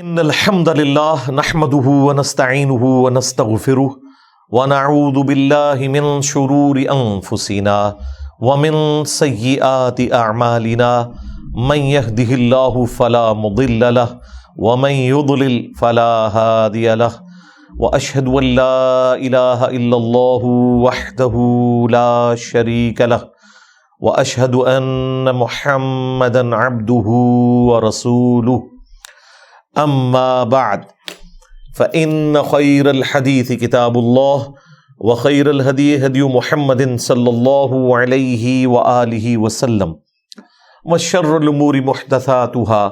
ان الحمد للہ نحمده ونستعینه ونستغفره ونعوذ باللہ من شرور انفسنا ومن سیئات اعمالنا من يهده اللہ فلا مضل له ومن يضلل فلا هادی له واشهد ان لا الہ الا اللہ وحدہ لا شریک له واشهد ان محمدا عبدہ ورسولہ اما بعد فإن خير الحديث كتاب الله وخير الهدي هدي محمد صلى الله عليه وآله وسلم وشر الأمور محدثاتها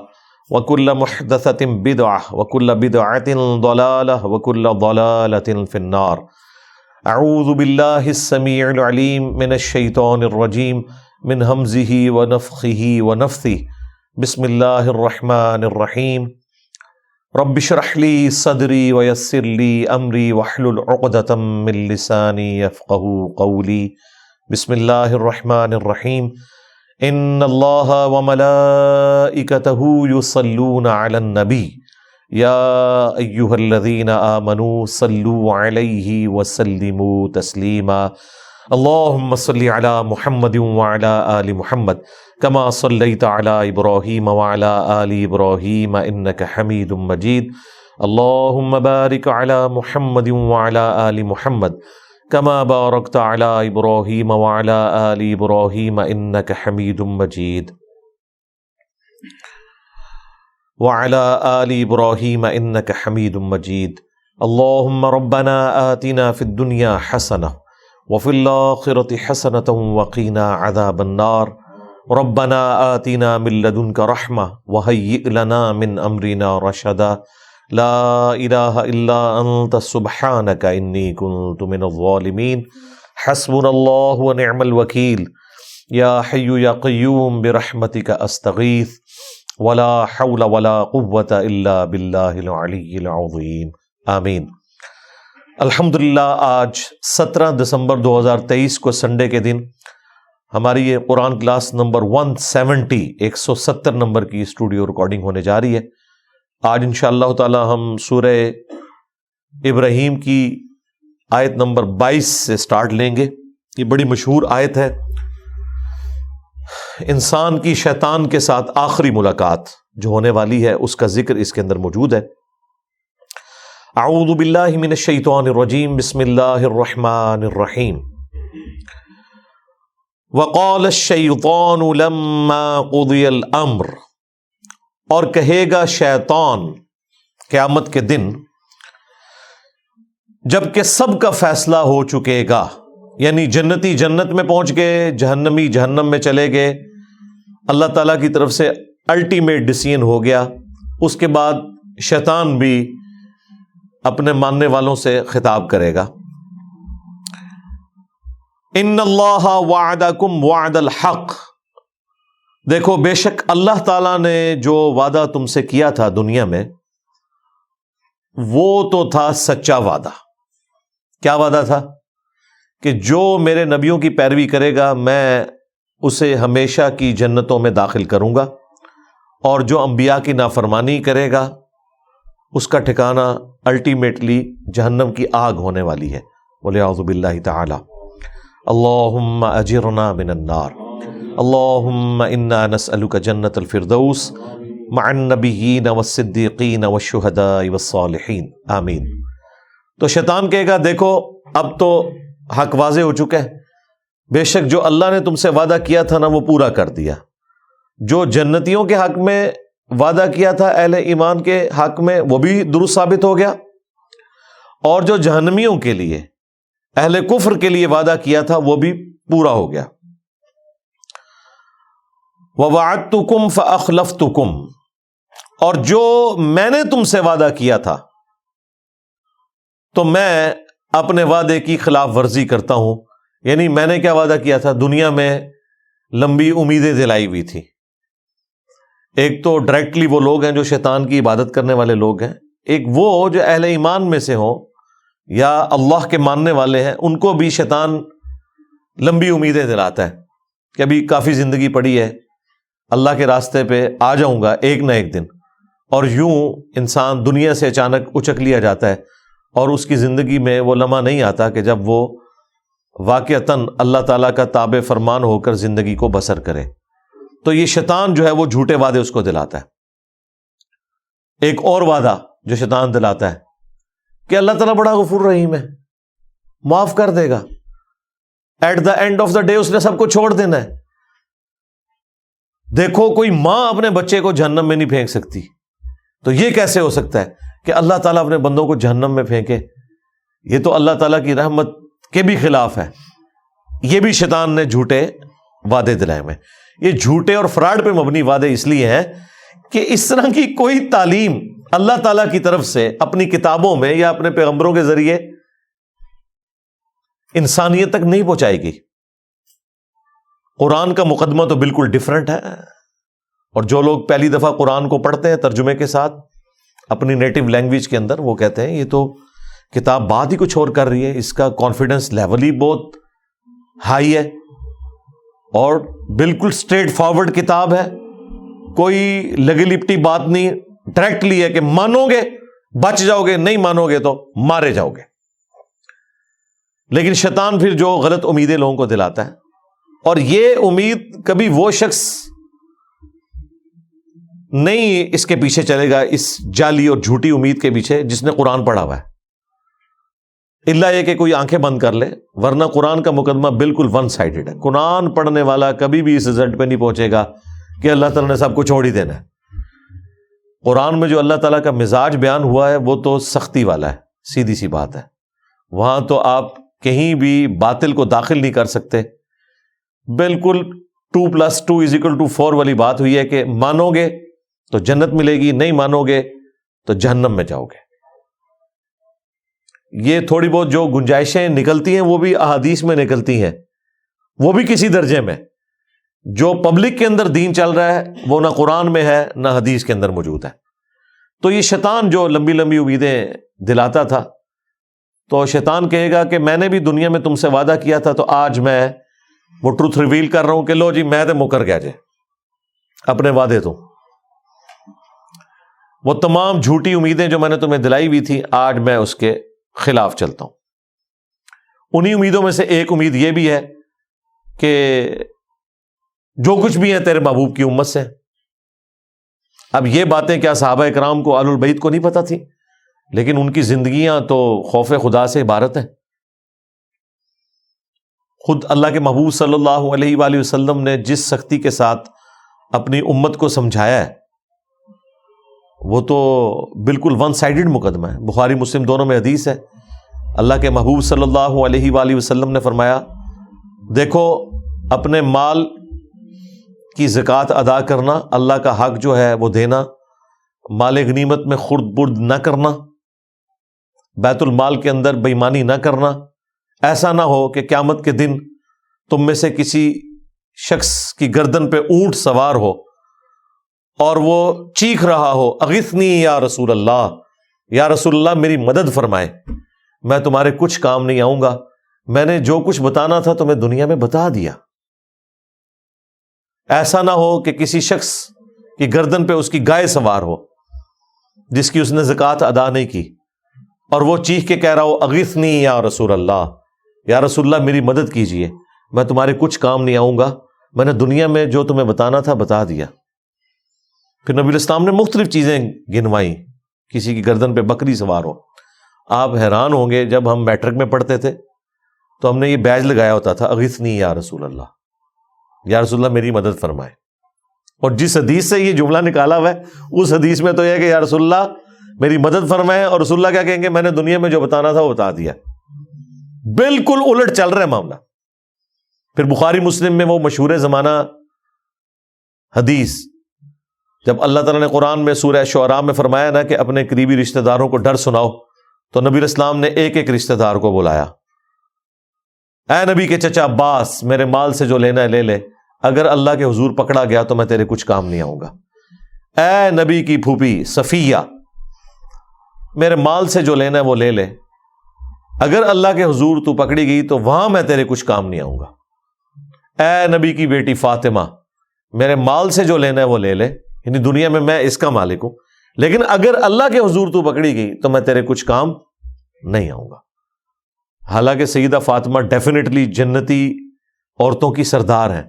وكل محدثة بدعة وكل بدعة ضلالة وكل ضلالة في النار. أعوذ بالله السميع العليم من الشيطان الرجيم من همزه ونفخه ونفثه. بسم الله الرحمن الرحيم. رب اشرح لي صدري ويسر لي امري واحلل عقدة من لساني يفقهوا قولي. بسم الله الرحمن الرحيم. ان الله وملائكته يصلون على النبي يا ايها الذين آمنوا صلوا عليه وسلموا تسليما. اللهم صل على محمد وعلى آل محمد كما صليت على إبراهيم وعلى آل إبراهيم إنك حميد مجيد. اللهم بارك على محمد وعلى آل محمد كما باركت على إبراهيم وعلى آل إبراهيم إنك حميد مجيد. وعلى آل إبراهيم إنك حميد مجيد. اللهم ربنا آتنا في الدنيا حسنة وفي الآخرة حسنة وقنا عذاب النار. ربنا آتنا من لدنك رحمة وهيئ لنا من أمرنا رشدا. لا إله إلا أنت سبحانك إني كنت من الظالمين. حسبنا الله ونعم الوكيل. يا حي يا قيوم برحمتك أستغيث ولا حول ولا قوة إلا بالله العلي العظيم. آمین. الحمدللہ آج 17 دسمبر 2023 کو سنڈے کے دن ہماری یہ قرآن کلاس نمبر 170 نمبر کی اسٹوڈیو ریکارڈنگ ہونے جا رہی ہے. آج انشاءاللہ تعالی ہم سورہ ابراہیم کی آیت نمبر 22 سے سٹارٹ لیں گے. یہ بڑی مشہور آیت ہے. انسان کی شیطان کے ساتھ آخری ملاقات جو ہونے والی ہے اس کا ذکر اس کے اندر موجود ہے. اعوذ باللہ من الشیطان الرجیم. بسم اللہ الرحمن الرحیم. وقال الشیطان لما قضی الامر. اور کہے گا شیطان قیامت کے دن جب کہ سب کا فیصلہ ہو چکے گا، یعنی جنتی جنت میں پہنچ گئے، جہنمی جہنم میں چلے گئے، اللہ تعالیٰ کی طرف سے الٹیمیٹ ڈیسیژن ہو گیا. اس کے بعد شیطان بھی اپنے ماننے والوں سے خطاب کرے گا. ان اللہ وعدکم وعد الحق. دیکھو بے شک اللہ تعالیٰ نے جو وعدہ تم سے کیا تھا دنیا میں وہ تو تھا سچا وعدہ. کیا وعدہ تھا؟ کہ جو میرے نبیوں کی پیروی کرے گا میں اسے ہمیشہ کی جنتوں میں داخل کروں گا، اور جو انبیاء کی نافرمانی کرے گا اس کا ٹھکانہ الٹیمیٹلی جہنم کی آگ ہونے والی ہے. وَلِعَوْذُ بِاللَّهِ تَعَالَى. اللہم اجرنا من النار. اللہم انا نسألک جنت الفردوس مع النبیین والصدیقین والشہداء والصالحین. آمین. تو شیطان کہے گا دیکھو اب تو حق واضح ہو چکا ہے، بے شک جو اللہ نے تم سے وعدہ کیا تھا نا وہ پورا کر دیا. جو جنتیوں کے حق میں وعدہ کیا تھا اہل ایمان کے حق میں وہ بھی درست ثابت ہو گیا، اور جو جہنمیوں کے لیے اہل کفر کے لیے وعدہ کیا تھا وہ بھی پورا ہو گیا. وَوَعَدْتُكُمْ فَأَخْلَفْتُكُمْ. اور جو میں نے تم سے وعدہ کیا تھا تو میں اپنے وعدے کی خلاف ورزی کرتا ہوں. یعنی میں نے کیا وعدہ کیا تھا؟ دنیا میں لمبی امیدیں دلائی ہوئی تھی. ایک تو ڈائریکٹلی وہ لوگ ہیں جو شیطان کی عبادت کرنے والے لوگ ہیں، ایک وہ جو اہل ایمان میں سے ہوں یا اللہ کے ماننے والے ہیں، ان کو بھی شیطان لمبی امیدیں دلاتا ہے کہ ابھی کافی زندگی پڑی ہے، اللہ کے راستے پہ آ جاؤں گا ایک نہ ایک دن. اور یوں انسان دنیا سے اچانک اچک لیا جاتا ہے اور اس کی زندگی میں وہ لمحہ نہیں آتا کہ جب وہ واقعتاً اللہ تعالیٰ کا تابع فرمان ہو کر زندگی کو بسر کرے. تو یہ شیطان جو ہے وہ جھوٹے وعدے اس کو دلاتا ہے. ایک اور وعدہ جو شیطان دلاتا ہے کہ اللہ تعالیٰ بڑا غفور رحیم ہے, معاف کر دے گا, at the end of the day اس نے سب کو چھوڑ دینا ہے. دیکھو کوئی ماں اپنے بچے کو جہنم میں نہیں پھینک سکتی, تو یہ کیسے ہو سکتا ہے کہ اللہ تعالیٰ اپنے بندوں کو جہنم میں پھینکے؟ یہ تو اللہ تعالیٰ کی رحمت کے بھی خلاف ہے. یہ بھی شیطان نے جھوٹے وعدے دلائے ہوئے. یہ جھوٹے اور فراڈ پہ مبنی وعدے اس لیے ہیں کہ اس طرح کی کوئی تعلیم اللہ تعالیٰ کی طرف سے اپنی کتابوں میں یا اپنے پیغمبروں کے ذریعے انسانیت تک نہیں پہنچائی گئی. قرآن کا مقدمہ تو بالکل ڈیفرنٹ ہے, اور جو لوگ پہلی دفعہ قرآن کو پڑھتے ہیں ترجمے کے ساتھ اپنی نیٹو لینگویج کے اندر, وہ کہتے ہیں یہ تو کتاب بات ہی کچھ اور کر رہی ہے, اس کا کانفیڈنس لیول ہی بہت ہائی ہے اور بالکل اسٹریٹ فارورڈ کتاب ہے, کوئی لگی لپٹی بات نہیں, ڈائریکٹلی ہے کہ مانو گے بچ جاؤ گے, نہیں مانو گے تو مارے جاؤ گے. لیکن شیطان پھر جو غلط امیدیں لوگوں کو دلاتا ہے, اور یہ امید کبھی وہ شخص نہیں اس کے پیچھے چلے گا, اس جعلی اور جھوٹی امید کے پیچھے, جس نے قرآن پڑھا ہوا ہے, اللہ یہ کہ کوئی آنکھیں بند کر لے, ورنہ قرآن کا مقدمہ بالکل ون سائیڈڈ ہے. قرآن پڑھنے والا کبھی بھی اس رزلٹ پہ نہیں پہنچے گا کہ اللہ تعالیٰ نے سب کو چھوڑ ہی دینا ہے. قرآن میں جو اللہ تعالیٰ کا مزاج بیان ہوا ہے وہ تو سختی والا ہے, سیدھی سی بات ہے. وہاں تو آپ کہیں بھی باطل کو داخل نہیں کر سکتے. بالکل 2+2=4 والی بات ہوئی ہے کہ مانو گے تو جنت ملے گی, نہیں مانو گے تو جہنم میں جاؤ گے. یہ تھوڑی بہت جو گنجائشیں نکلتی ہیں وہ بھی احادیث میں نکلتی ہیں, وہ بھی کسی درجے میں. جو پبلک کے اندر دین چل رہا ہے وہ نہ قرآن میں ہے نہ حدیث کے اندر موجود ہے. تو یہ شیطان جو لمبی لمبی امیدیں دلاتا تھا, تو شیطان کہے گا کہ میں نے بھی دنیا میں تم سے وعدہ کیا تھا, تو آج میں وہ ٹروتھ ریویل کر رہا ہوں کہ لو جی میں تو مکر گیا جے اپنے وعدے تو. وہ تمام جھوٹی امیدیں جو میں نے تمہیں دلائی ہوئی تھی, آج میں اس کے خلاف چلتا ہوں. انہی امیدوں میں سے ایک امید یہ بھی ہے کہ جو کچھ بھی ہے تیرے محبوب کی امت سے. اب یہ باتیں کیا صحابہ اکرام کو آل البیت کو نہیں پتہ تھی, لیکن ان کی زندگیاں تو خوف خدا سے عبارت ہیں. خود اللہ کے محبوب صلی اللہ علیہ وآلہ وسلم نے جس سختی کے ساتھ اپنی امت کو سمجھایا ہے وہ تو بالکل ون سائیڈڈ مقدمہ ہے. بخاری مسلم دونوں میں حدیث ہے, اللہ کے محبوب صلی اللہ علیہ وآلہ وسلم نے فرمایا, دیکھو اپنے مال کی زکوٰۃ ادا کرنا, اللہ کا حق جو ہے وہ دینا, مال غنیمت میں خرد برد نہ کرنا, بیت المال کے اندر بے ایمانی نہ کرنا. ایسا نہ ہو کہ قیامت کے دن تم میں سے کسی شخص کی گردن پہ اونٹ سوار ہو اور وہ چیخ رہا ہو, اغثنی یا رسول اللہ, یا رسول اللہ میری مدد فرمائے, میں تمہارے کچھ کام نہیں آؤں گا, میں نے جو کچھ بتانا تھا تمہیں دنیا میں بتا دیا. ایسا نہ ہو کہ کسی شخص کی گردن پہ اس کی گائے سوار ہو جس کی اس نے زکوٰۃ ادا نہیں کی, اور وہ چیخ کے کہہ رہا ہو اغثنی یا رسول اللہ, یا رسول اللہ میری مدد کیجئے, میں تمہارے کچھ کام نہیں آؤں گا, میں نے دنیا میں جو تمہیں بتانا تھا بتا دیا. پھر نبی الاسلام نے مختلف چیزیں گنوائیں, کسی کی گردن پہ بکری سوار ہو. آپ حیران ہوں گے, جب ہم میٹرک میں پڑھتے تھے تو ہم نے یہ بیج لگایا ہوتا تھا, اغثنی یا رسول اللہ, یا رسول اللہ میری مدد فرمائے. اور جس حدیث سے یہ جملہ نکالا ہوا ہے اس حدیث میں تو یہ ہے کہ یا رسول اللہ میری مدد فرمائے, اور رسول اللہ کیا کہیں گے, میں نے دنیا میں جو بتانا تھا وہ بتا دیا. بالکل الٹ چل رہا ہے معاملہ. پھر بخاری مسلم میں وہ مشہور زمانہ حدیث, جب اللہ تعالیٰ نے قرآن میں سورہ شعراء میں فرمایا نا کہ اپنے قریبی رشتہ داروں کو ڈر سناؤ, تو نبی اسلام نے ایک ایک رشتہ دار کو بلایا, اے نبی کے چچا عباس میرے مال سے جو لینا ہے لے لے, اگر اللہ کے حضور پکڑا گیا تو میں تیرے کچھ کام نہیں آؤں گا. اے نبی کی پھوپھی صفیہ میرے مال سے جو لینا ہے وہ لے لے, اگر اللہ کے حضور تو پکڑی گئی تو وہاں میں تیرے کچھ کام نہیں آؤں گا. اے نبی کی بیٹی فاطمہ میرے مال سے جو لینا ہے وہ لے لے, یعنی دنیا میں اس کا مالک ہوں, لیکن اگر اللہ کے حضور تو پکڑی گئی تو میں تیرے کچھ کام نہیں آؤں گا. حالانکہ سیدہ فاطمہ ڈیفینیٹلی جنتی عورتوں کی سردار ہیں.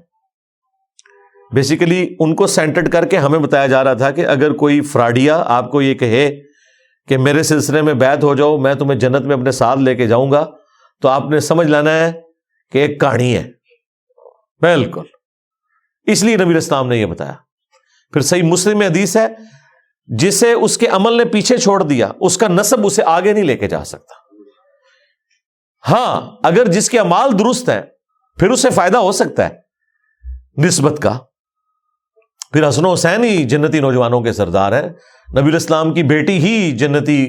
بیسیکلی ان کو سینٹرڈ کر کے ہمیں بتایا جا رہا تھا کہ اگر کوئی فراڈیا آپ کو یہ کہے کہ میرے سلسلے میں بیعت ہو جاؤ، میں تمہیں جنت میں اپنے ساتھ لے کے جاؤں گا، تو آپ نے سمجھ لینا ہے کہ ایک کہانی ہے. بالکل، اس لیے نبی اسلام نے یہ بتایا. پھر صحیح مسلم میں حدیث ہے، جسے اس کے عمل نے پیچھے چھوڑ دیا اس کا نسب اسے آگے نہیں لے کے جا سکتا. ہاں، اگر جس کے اعمال درست ہیں پھر اسے فائدہ ہو سکتا ہے نسبت کا. پھر حسن و حسین ہی جنتی نوجوانوں کے سردار ہیں، نبی اسلام کی بیٹی ہی جنتی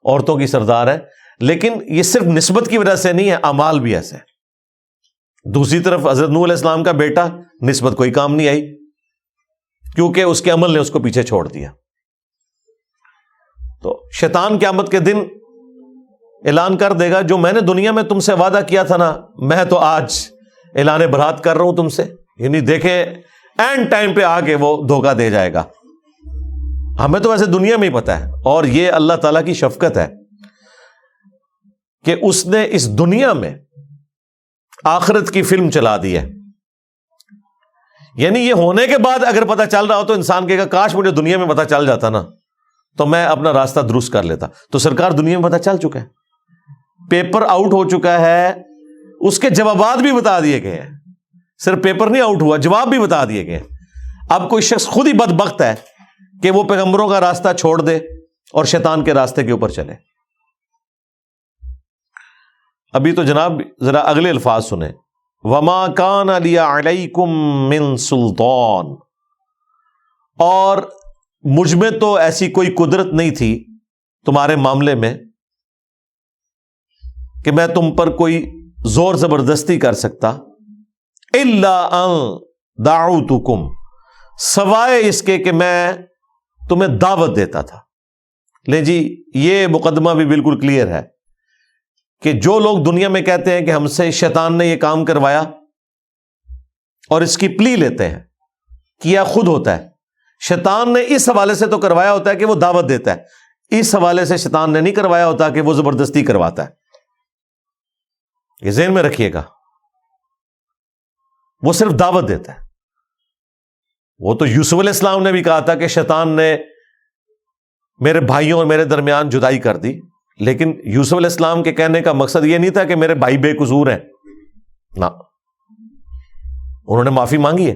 عورتوں کی سردار ہے. لیکن یہ صرف نسبت کی وجہ سے نہیں ہے، اعمال بھی ایسے ہیں. دوسری طرف حضرت نوح علیہ السلام کا بیٹا، نسبت کوئی کام نہیں آئی کیونکہ اس کے عمل نے اس کو پیچھے چھوڑ دیا. تو شیطان قیامت کے دن اعلان کر دے گا، جو میں نے دنیا میں تم سے وعدہ کیا تھا نا، میں تو آج اعلان برات کر رہا ہوں تم سے. یعنی دیکھیں اینڈ ٹائم پہ آ کے وہ دھوکہ دے جائے گا. ہمیں تو ویسے دنیا میں ہی پتا ہے، اور یہ اللہ تعالیٰ کی شفقت ہے کہ اس نے اس دنیا میں آخرت کی فلم چلا دی ہے. یعنی یہ ہونے کے بعد اگر پتہ چل رہا ہو تو انسان کہے گا کاش مجھے دنیا میں پتہ چل جاتا نا، تو میں اپنا راستہ درست کر لیتا. تو سرکار دنیا میں پتہ چل چکا ہے، پیپر آؤٹ ہو چکا ہے، اس کے جوابات بھی بتا دیے گئے ہیں. صرف پیپر نہیں آؤٹ ہوا، جواب بھی بتا دیے گئے. اب کوئی شخص خود ہی بدبخت ہے کہ وہ پیغمبروں کا راستہ چھوڑ دے اور شیطان کے راستے کے اوپر چلے. ابھی تو جناب ذرا اگلے الفاظ سنیں، وَمَا كَانَ لِيَ عَلَيْكُمْ مِن سُلْطَان، اور مجھ میں تو ایسی کوئی قدرت نہیں تھی تمہارے معاملے میں کہ میں تم پر کوئی زور زبردستی کر سکتا، إِلَّا أَن دَعُوتُكُمْ، سوائے اس کے کہ میں تمہیں دعوت دیتا تھا. لے جی، یہ مقدمہ بھی بالکل کلیئر ہے کہ جو لوگ دنیا میں کہتے ہیں کہ ہم سے شیطان نے یہ کام کروایا اور اس کی پلی لیتے ہیں، کیا خود ہوتا ہے. شیطان نے اس حوالے سے تو کروایا ہوتا ہے کہ وہ دعوت دیتا ہے، اس حوالے سے شیطان نے نہیں کروایا ہوتا کہ وہ زبردستی کرواتا ہے. یہ ذہن میں رکھیے گا، وہ صرف دعوت دیتا ہے. وہ تو یوسف علیہ السلام نے بھی کہا تھا کہ شیطان نے میرے بھائیوں اور میرے درمیان جدائی کر دی، لیکن یوسف علیہ السلام کے کہنے کا مقصد یہ نہیں تھا کہ میرے بھائی بے قصور ہیں، نہ، انہوں نے معافی مانگی ہے،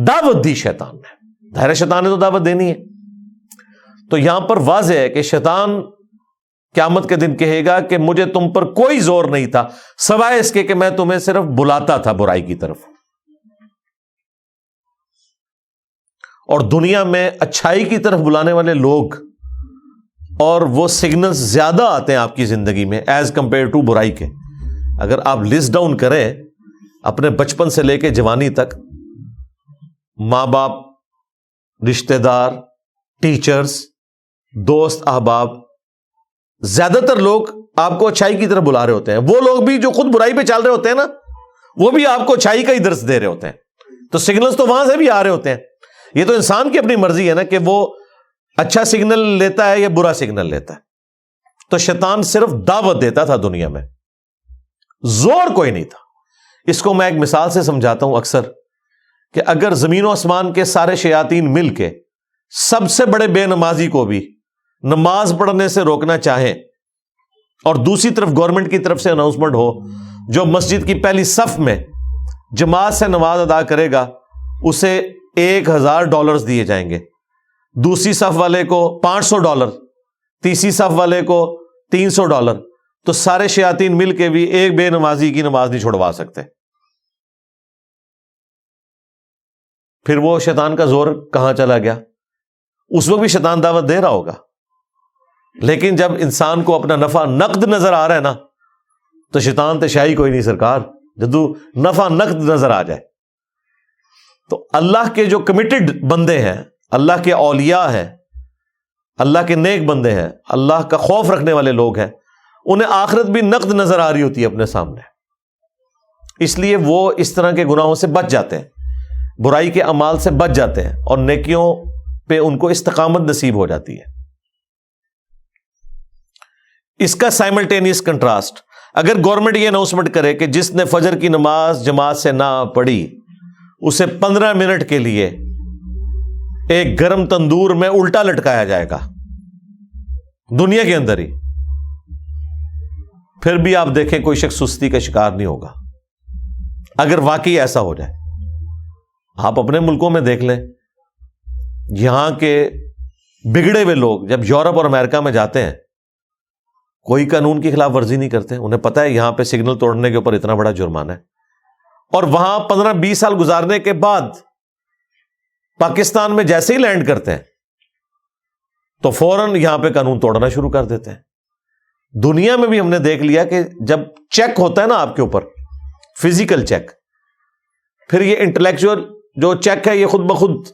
دعوت دی شیطان نے. ظاہر شیطان نے تو دعوت دینی ہے. تو یہاں پر واضح ہے کہ شیطان قیامت کے دن کہے گا کہ مجھے تم پر کوئی زور نہیں تھا سوائے اس کے کہ میں تمہیں صرف بلاتا تھا برائی کی طرف. اور دنیا میں اچھائی کی طرف بلانے والے لوگ اور وہ سگنلز زیادہ آتے ہیں آپ کی زندگی میں ایز کمپیئر ٹو برائی کے. اگر آپ لسٹ ڈاؤن کریں اپنے بچپن سے لے کے جوانی تک، ماں باپ، رشتہ دار، ٹیچرز، دوست، احباب، زیادہ تر لوگ آپ کو اچھائی کی طرف بلا رہے ہوتے ہیں. وہ لوگ بھی جو خود برائی پہ چل رہے ہوتے ہیں نا، وہ بھی آپ کو اچھائی کا ہی درس دے رہے ہوتے ہیں. تو سگنلز تو وہاں سے بھی آ رہے ہوتے ہیں. یہ تو انسان کی اپنی مرضی ہے نا کہ وہ اچھا سگنل لیتا ہے یا برا سگنل لیتا ہے. تو شیطان صرف دعوت دیتا تھا دنیا میں، زور کوئی نہیں تھا. اس کو میں ایک مثال سے سمجھاتا ہوں اکثر کہ اگر زمین و آسمان کے سارے شیاطین مل کے سب سے بڑے بے نمازی کو بھی نماز پڑھنے سے روکنا چاہیں، اور دوسری طرف گورنمنٹ کی طرف سے اناؤنسمنٹ ہو جو مسجد کی پہلی صف میں جماعت سے نماز ادا کرے گا اسے $1000 دیے جائیں گے، دوسری صف والے کو $500، تیسری صف والے کو $300، تو سارے شیاطین مل کے بھی ایک بے نمازی کی نماز نہیں چھڑوا سکتے. پھر وہ شیطان کا زور کہاں چلا گیا؟ اس وقت بھی شیطان دعوت دے رہا ہوگا، لیکن جب انسان کو اپنا نفع نقد نظر آ رہا ہے نا، تو شیطان تو شاہی کوئی نہیں سرکار، جدو نفع نقد نظر آ جائے. تو اللہ کے جو کمیٹڈ بندے ہیں، اللہ کے اولیاء ہیں، اللہ کے نیک بندے ہیں، اللہ کا خوف رکھنے والے لوگ ہیں، انہیں آخرت بھی نقد نظر آ رہی ہوتی ہے اپنے سامنے. اس لیے وہ اس طرح کے گناہوں سے بچ جاتے ہیں، برائی کے اعمال سے بچ جاتے ہیں، اور نیکیوں پہ ان کو استقامت نصیب ہو جاتی ہے. اس کا سائملٹینیس کنٹراسٹ، اگر گورنمنٹ یہ اناؤنسمنٹ کرے کہ جس نے فجر کی نماز جماعت سے نہ پڑھی اسے 15 منٹ کے لیے ایک گرم تندور میں الٹا لٹکایا جائے گا دنیا کے اندر ہی، پھر بھی آپ دیکھیں کوئی شخص سستی کا شکار نہیں ہوگا۔ اگر واقعی ایسا ہو جائے، آپ اپنے ملکوں میں دیکھ لیں، یہاں کے بگڑے ہوئے لوگ جب یورپ اور امریکہ میں جاتے ہیں کوئی قانون کی خلاف ورزی نہیں کرتے، انہیں پتا ہے یہاں پہ سگنل توڑنے کے اوپر اتنا بڑا جرمانہ ہے، اور وہاں 15-20 سال گزارنے کے بعد پاکستان میں جیسے ہی لینڈ کرتے ہیں تو فوراً یہاں پہ قانون توڑنا شروع کر دیتے ہیں۔ دنیا میں بھی ہم نے دیکھ لیا کہ جب چیک ہوتا ہے نا آپ کے اوپر، فزیکل چیک، پھر یہ انٹلیکچوئل جو چیک ہے یہ خود بخود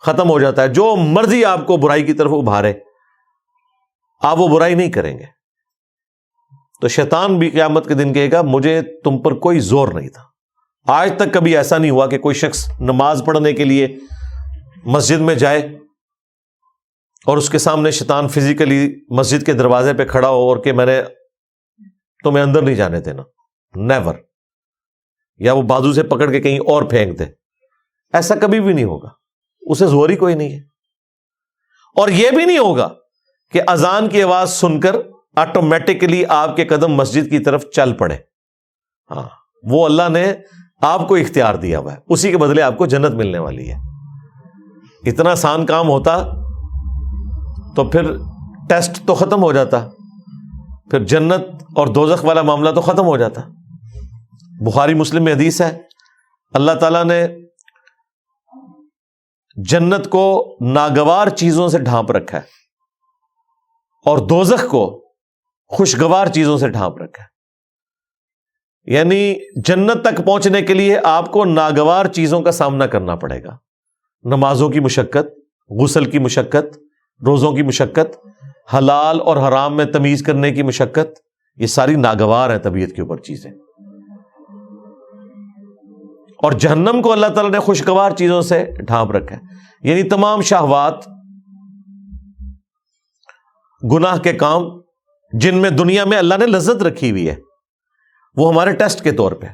ختم ہو جاتا ہے۔ جو مرضی آپ کو برائی کی طرف ابھارے آپ وہ برائی نہیں کریں گے۔ تو شیطان بھی قیامت کے دن کہے گا مجھے تم پر کوئی زور نہیں تھا۔ آج تک کبھی ایسا نہیں ہوا کہ کوئی شخص نماز پڑھنے کے لیے مسجد میں جائے اور اس کے سامنے شیطان فزیکلی مسجد کے دروازے پہ کھڑا ہو اور کہ میں نے تمہیں اندر نہیں جانے دینا، نیور، یا وہ بازو سے پکڑ کے کہیں اور پھینک دے، ایسا کبھی بھی نہیں ہوگا، اسے زور ہی کوئی نہیں ہے۔ اور یہ بھی نہیں ہوگا کہ اذان کی آواز سن کر آٹومیٹکلی آپ کے قدم مسجد کی طرف چل پڑے۔ ہاں، وہ اللہ نے آپ کو اختیار دیا ہوا ہے، اسی کے بدلے آپ کو جنت ملنے والی ہے۔ اتنا آسان کام ہوتا تو پھر ٹیسٹ تو ختم ہو جاتا، پھر جنت اور دوزخ والا معاملہ تو ختم ہو جاتا۔ بخاری مسلم میں حدیث ہے، اللہ تعالیٰ نے جنت کو ناگوار چیزوں سے ڈھانپ رکھا ہے اور دوزخ کو خوشگوار چیزوں سے ڈھانپ رکھا ہے۔ یعنی جنت تک پہنچنے کے لیے آپ کو ناگوار چیزوں کا سامنا کرنا پڑے گا، نمازوں کی مشقت، غسل کی مشقت، روزوں کی مشقت، حلال اور حرام میں تمیز کرنے کی مشقت، یہ ساری ناگوار ہیں طبیعت کے اوپر چیزیں۔ اور جہنم کو اللہ تعالیٰ نے خوشگوار چیزوں سے ڈھانپ رکھا ہے، یعنی تمام شہوات، گناہ کے کام جن میں دنیا میں اللہ نے لذت رکھی ہوئی ہے، وہ ہمارے ٹیسٹ کے طور پہ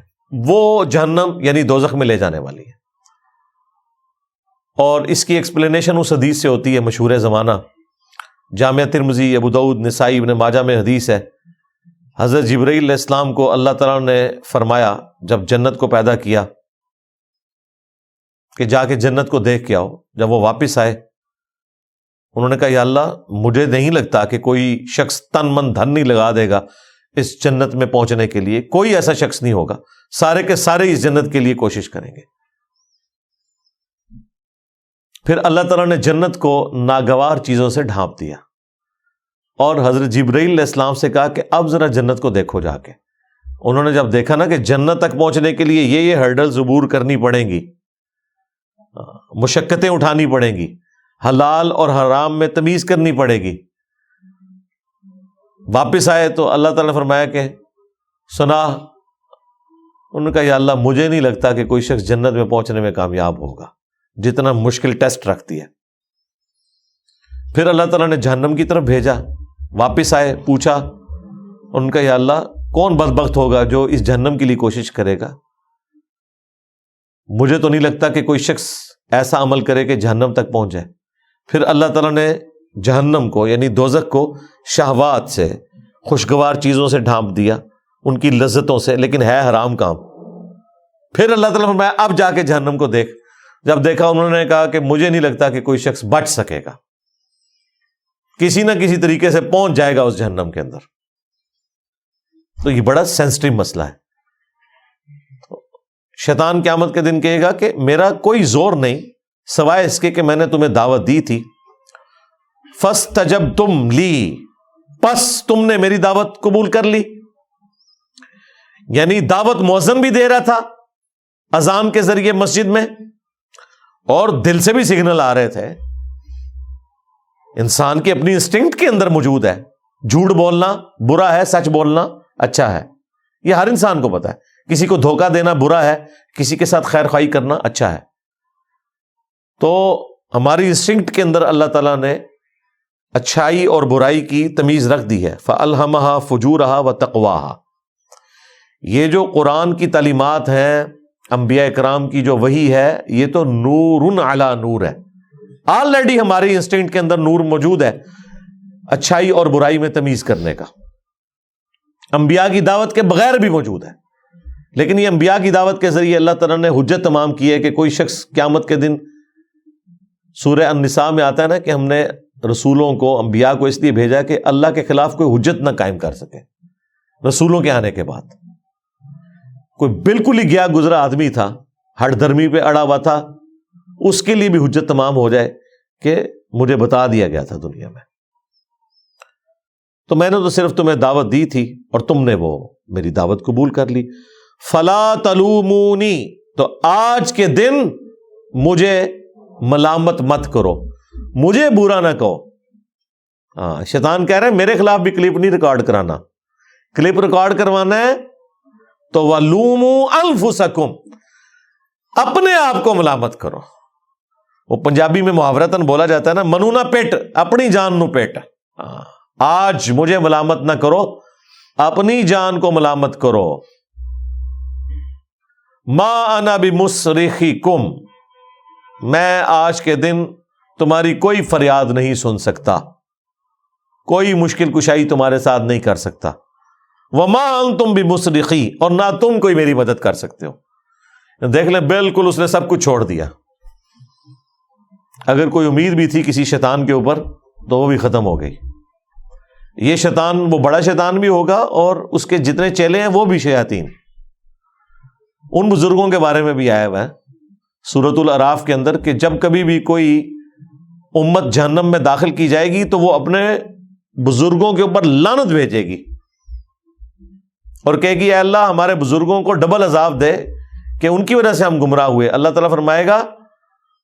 وہ جہنم یعنی دوزخ میں لے جانے والی ہے۔ اور اس کی ایکسپلینیشن اس حدیث سے ہوتی ہے، مشہور زمانہ، جامعہ ترمذی، ابو داؤد، نسائی، ابن ماجہ میں حدیث ہے، حضرت جبرائیل علیہ السلام کو اللہ تعالیٰ نے فرمایا جب جنت کو پیدا کیا کہ جا کے جنت کو دیکھ کے آؤ۔ جب وہ واپس آئے انہوں نے کہا یا اللہ مجھے نہیں لگتا کہ کوئی شخص تن من دھن نہیں لگا دے گا اس جنت میں پہنچنے کے لیے، کوئی ایسا شخص نہیں ہوگا، سارے کے سارے اس جنت کے لیے کوشش کریں گے۔ پھر اللہ تعالیٰ نے جنت کو ناگوار چیزوں سے ڈھانپ دیا اور حضرت جبرائیل علیہ السلام سے کہا کہ اب ذرا جنت کو دیکھو جا کے۔ انہوں نے جب دیکھا نا کہ جنت تک پہنچنے کے لیے یہ ہرڈلز عبور کرنی پڑیں گی، مشقتیں اٹھانی پڑیں گی، حلال اور حرام میں تمیز کرنی پڑے گی، واپس آئے تو اللہ تعالیٰ نے فرمایا کہ سنا، انہوں نے کہا یا اللہ مجھے نہیں لگتا کہ کوئی شخص جنت میں پہنچنے میں کامیاب ہوگا، جتنا مشکل ٹیسٹ رکھتی ہے۔ پھر اللہ تعالیٰ نے جہنم کی طرف بھیجا، واپس آئے، پوچھا، ان کا یا اللہ کون بدبخت ہوگا جو اس جہنم کے لیے کوشش کرے گا؟ مجھے تو نہیں لگتا کہ کوئی شخص ایسا عمل کرے کہ جہنم تک پہنچ جائے۔ پھر اللہ تعالیٰ نے جہنم کو یعنی دوزخ کو شہوات سے، خوشگوار چیزوں سے ڈھانپ دیا، ان کی لذتوں سے، لیکن ہے حرام کام۔ پھر اللہ تعالیٰ نے فرمایا اب جا کے جہنم کو دیکھ۔ جب دیکھا انہوں نے کہا کہ مجھے نہیں لگتا کہ کوئی شخص بچ سکے گا، کسی نہ کسی طریقے سے پہنچ جائے گا اس جہنم کے اندر۔ تو یہ بڑا سینسٹیو مسئلہ ہے۔ شیطان قیامت کے دن کہے گا کہ میرا کوئی زور نہیں سوائے اس کے کہ میں نے تمہیں دعوت دی تھی، فاستجبتم لی، پس تم نے میری دعوت قبول کر لی۔ یعنی دعوت مؤذن بھی دے رہا تھا اذان کے ذریعے مسجد میں، اور دل سے بھی سگنل آ رہے تھے۔ انسان کی اپنی انسٹنکٹ کے اندر موجود ہے، جھوٹ بولنا برا ہے، سچ بولنا اچھا ہے، یہ ہر انسان کو پتا ہے۔ کسی کو دھوکہ دینا برا ہے، کسی کے ساتھ خیر خواہی کرنا اچھا ہے۔ تو ہماری انسٹنکٹ کے اندر اللہ تعالیٰ نے اچھائی اور برائی کی تمیز رکھ دی ہے. فَأَلْهَمَهَا فُجُورَهَا وَتَقْوَاهَا. یہ جو قرآن کی تعلیمات ہیں، انبیاء کرام کی جو وحی ہے، یہ تو نور علی نور ہے. آلریڈی ہمارے انسٹنکٹ کے اندر نور موجود ہے اچھائی اور برائی میں تمیز کرنے کا. انبیاء کی دعوت کے بغیر بھی موجود ہے، لیکن یہ انبیاء کی دعوت کے ذریعے اللہ تعالیٰ نے حجت تمام کی ہے کہ کوئی شخص قیامت کے دن، سورہ النساء میں آتا ہے نا کہ ہم نے رسولوں کو، انبیاء کو اس لیے بھیجا کہ اللہ کے خلاف کوئی حجت نہ قائم کر سکے. رسولوں کے آنے کے بعد کوئی بالکل ہی گیا گزرا آدمی تھا، ہٹ دھرمی پہ اڑا ہوا تھا، اس کے لیے بھی حجت تمام ہو جائے کہ مجھے بتا دیا گیا تھا دنیا میں، تو میں نے تو صرف تمہیں دعوت دی تھی اور تم نے وہ میری دعوت قبول کر لی. فلا تلومونی، تو آج کے دن مجھے ملامت مت کرو، مجھے برا نہ کہو. ہاں، شیطان کہہ رہے ہیں میرے خلاف بھی کلپ نہیں ریکارڈ کرانا. کلپ ریکارڈ کروانا ہے تو وَلُومُوا أَنفُسَكُمْ، اپنے آپ کو ملامت کرو. وہ پنجابی میں محاورتاً بولا جاتا ہے نا، منو نہ پیٹ، اپنی جان نو پیٹ. آج مجھے ملامت نہ کرو، اپنی جان کو ملامت کرو. ما انا بمصرخکم، میں آج کے دن تمہاری کوئی فریاد نہیں سن سکتا، کوئی مشکل کشائی تمہارے ساتھ نہیں کر سکتا. وما انتم بمصرخی، اور نہ تم کوئی میری مدد کر سکتے ہو. دیکھ لیں، بالکل اس نے سب کچھ چھوڑ دیا. اگر کوئی امید بھی تھی کسی شیطان کے اوپر تو وہ بھی ختم ہو گئی. یہ شیطان وہ بڑا شیطان بھی ہوگا اور اس کے جتنے چیلے ہیں وہ بھی شیاطین. ان بزرگوں کے بارے میں بھی آیا ہوا ہے سورۃ الاعراف کے اندر کہ جب کبھی بھی کوئی امت جہنم میں داخل کی جائے گی تو وہ اپنے بزرگوں کے اوپر لعنت بھیجے گی اور کہے گی اے اللہ ہمارے بزرگوں کو ڈبل عذاب دے کہ ان کی وجہ سے ہم گمراہ ہوئے. اللہ تعالیٰ فرمائے گا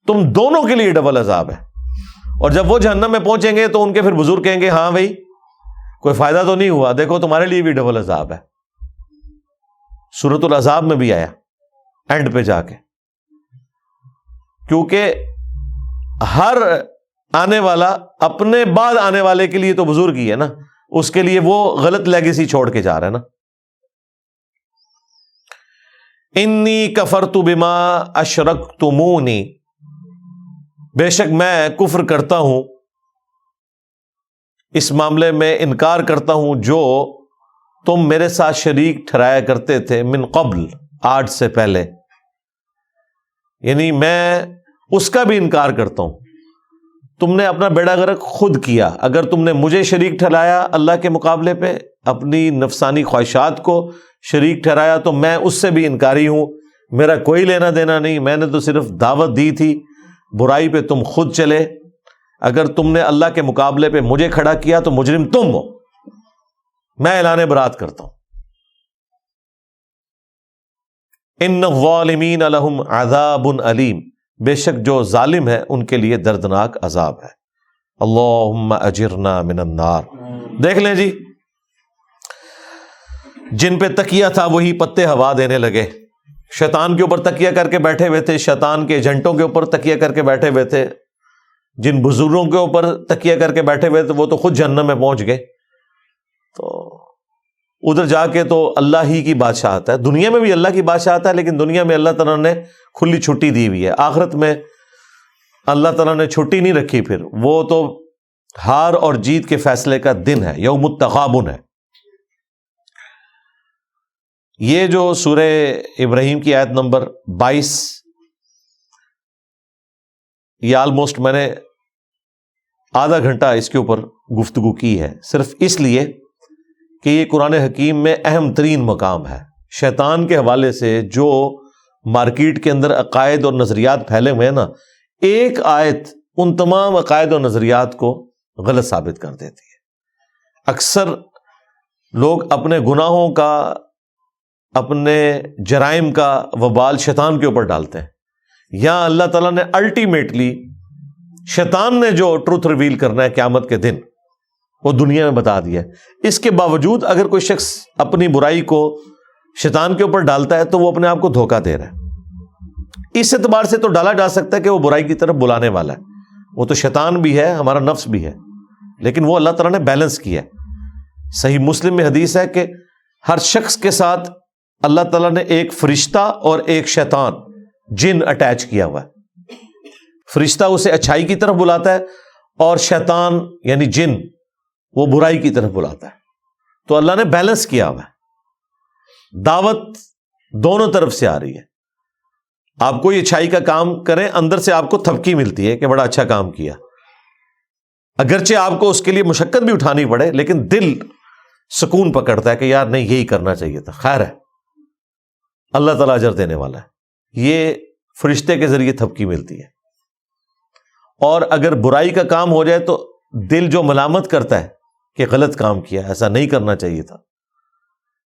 تم دونوں کے لیے ڈبل عذاب ہے. اور جب وہ جہنم میں پہنچیں گے تو ان کے پھر بزرگ کہیں گے ہاں بھائی کوئی فائدہ تو نہیں ہوا، دیکھو تمہارے لیے بھی ڈبل عذاب ہے. سورۃ العذاب میں بھی آیا اینڈ پہ جا کے، کیونکہ ہر آنے والا اپنے بعد آنے والے کے لیے تو بزرگ ہی ہے نا، اس کے لیے وہ غلط لیگیسی چھوڑ کے جا رہا ہے نا. انی کفرت بما اشرکتمونی، بے شک میں کفر کرتا ہوں، اس معاملے میں انکار کرتا ہوں جو تم میرے ساتھ شریک ٹھہرایا کرتے تھے من قبل، آج سے پہلے. یعنی میں اس کا بھی انکار کرتا ہوں. تم نے اپنا بیڑا غرق خود کیا. اگر تم نے مجھے شریک ٹھہرایا اللہ کے مقابلے پہ، اپنی نفسانی خواہشات کو شریک ٹھہرایا، تو میں اس سے بھی انکاری ہوں. میرا کوئی لینا دینا نہیں، میں نے تو صرف دعوت دی تھی. برائی پہ تم خود چلے. اگر تم نے اللہ کے مقابلے پہ مجھے کھڑا کیا تو مجرم تم ہو. میں اعلان برات کرتا ہوں. ان الظالمین لہم عذاب علیم، بے شک جو ظالم ہے ان کے لیے دردناک عذاب ہے. اللہم اجرنا من النار. دیکھ لیں جی، جن پہ تکیہ تھا وہی پتے ہوا دینے لگے. شیطان کے اوپر تکیہ کر کے بیٹھے ہوئے تھے، شیطان کے ایجنٹوں کے اوپر تکیہ کر کے بیٹھے ہوئے تھے، جن بزرگوں کے اوپر تکیہ کر کے بیٹھے ہوئے تھے وہ تو خود جہنم میں پہنچ گئے. تو ادھر جا کے تو اللہ ہی کی بادشاہت ہے. دنیا میں بھی اللہ کی بادشاہت ہے، لیکن دنیا میں اللہ تعالیٰ نے کھلی چھٹی دی ہوئی ہے. آخرت میں اللہ تعالیٰ نے چھٹی نہیں رکھی، پھر وہ تو ہار اور جیت کے فیصلے کا دن ہے، یوم التغابن ہے. یہ جو سورہ ابراہیم کی آیت نمبر 22، یہ آلموسٹ میں نے آدھا گھنٹہ اس کے اوپر گفتگو کی ہے، صرف اس لیے کہ یہ قرآن حکیم میں اہم ترین مقام ہے. شیطان کے حوالے سے جو مارکیٹ کے اندر عقائد اور نظریات پھیلے ہوئے ہیں نا، ایک آیت ان تمام عقائد اور نظریات کو غلط ثابت کر دیتی ہے. اکثر لوگ اپنے گناہوں کا، اپنے جرائم کا وبال شیطان کے اوپر ڈالتے ہیں. یہاں اللہ تعالیٰ نے الٹیمیٹلی شیطان نے جو ٹروتھ ریویل کرنا ہے قیامت کے دن وہ دنیا میں بتا دیا ہے. اس کے باوجود اگر کوئی شخص اپنی برائی کو شیطان کے اوپر ڈالتا ہے تو وہ اپنے آپ کو دھوکہ دے رہا ہے. اس اعتبار سے تو ڈالا جا سکتا ہے کہ وہ برائی کی طرف بلانے والا ہے. وہ تو شیطان بھی ہے، ہمارا نفس بھی ہے، لیکن وہ اللہ تعالیٰ نے بیلنس کیا ہے. صحیح مسلم میں حدیث ہے کہ ہر شخص کے ساتھ اللہ تعالیٰ نے ایک فرشتہ اور ایک شیطان جن اٹیچ کیا ہوا ہے. فرشتہ اسے اچھائی کی طرف بلاتا ہے اور شیطان یعنی جن وہ برائی کی طرف بلاتا ہے. تو اللہ نے بیلنس کیا ہوا ہے. دعوت دونوں طرف سے آ رہی ہے. آپ کوئی اچھائی کا کام کریں, اندر سے آپ کو تھپکی ملتی ہے کہ بڑا اچھا کام کیا, اگرچہ آپ کو اس کے لیے مشقت بھی اٹھانی پڑے, لیکن دل سکون پکڑتا ہے کہ یار نہیں یہی کرنا چاہیے تھا, خیر ہے اللہ تعالیٰ اجر دینے والا ہے. یہ فرشتے کے ذریعے تھپکی ملتی ہے. اور اگر برائی کا کام ہو جائے تو دل جو ملامت کرتا ہے کہ غلط کام کیا, ایسا نہیں کرنا چاہیے تھا,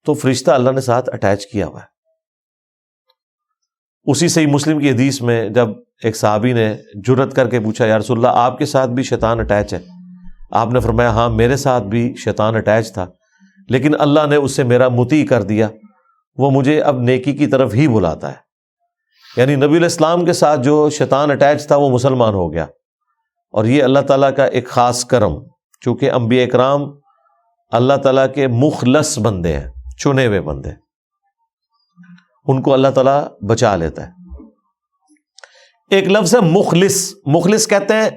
تو فرشتہ اللہ نے ساتھ اٹیچ کیا ہوا ہے. اسی صحیح مسلم کی حدیث میں جب ایک صحابی نے جرت کر کے پوچھا یا رسول اللہ آپ کے ساتھ بھی شیطان اٹیچ ہے؟ آپ نے فرمایا ہاں میرے ساتھ بھی شیطان اٹیچ تھا, لیکن اللہ نے اسے میرا مطیع کر دیا, وہ مجھے اب نیکی کی طرف ہی بلاتا ہے. یعنی نبی علیہ السلام کے ساتھ جو شیطان اٹیچ تھا وہ مسلمان ہو گیا. اور یہ اللہ تعالیٰ کا ایک خاص کرم, چونکہ انبیاء اکرام اللہ تعالیٰ کے مخلص بندے ہیں, چنے ہوئے بندے, ان کو اللہ تعالیٰ بچا لیتا ہے. ایک لفظ ہے مخلص. مخلص کہتے ہیں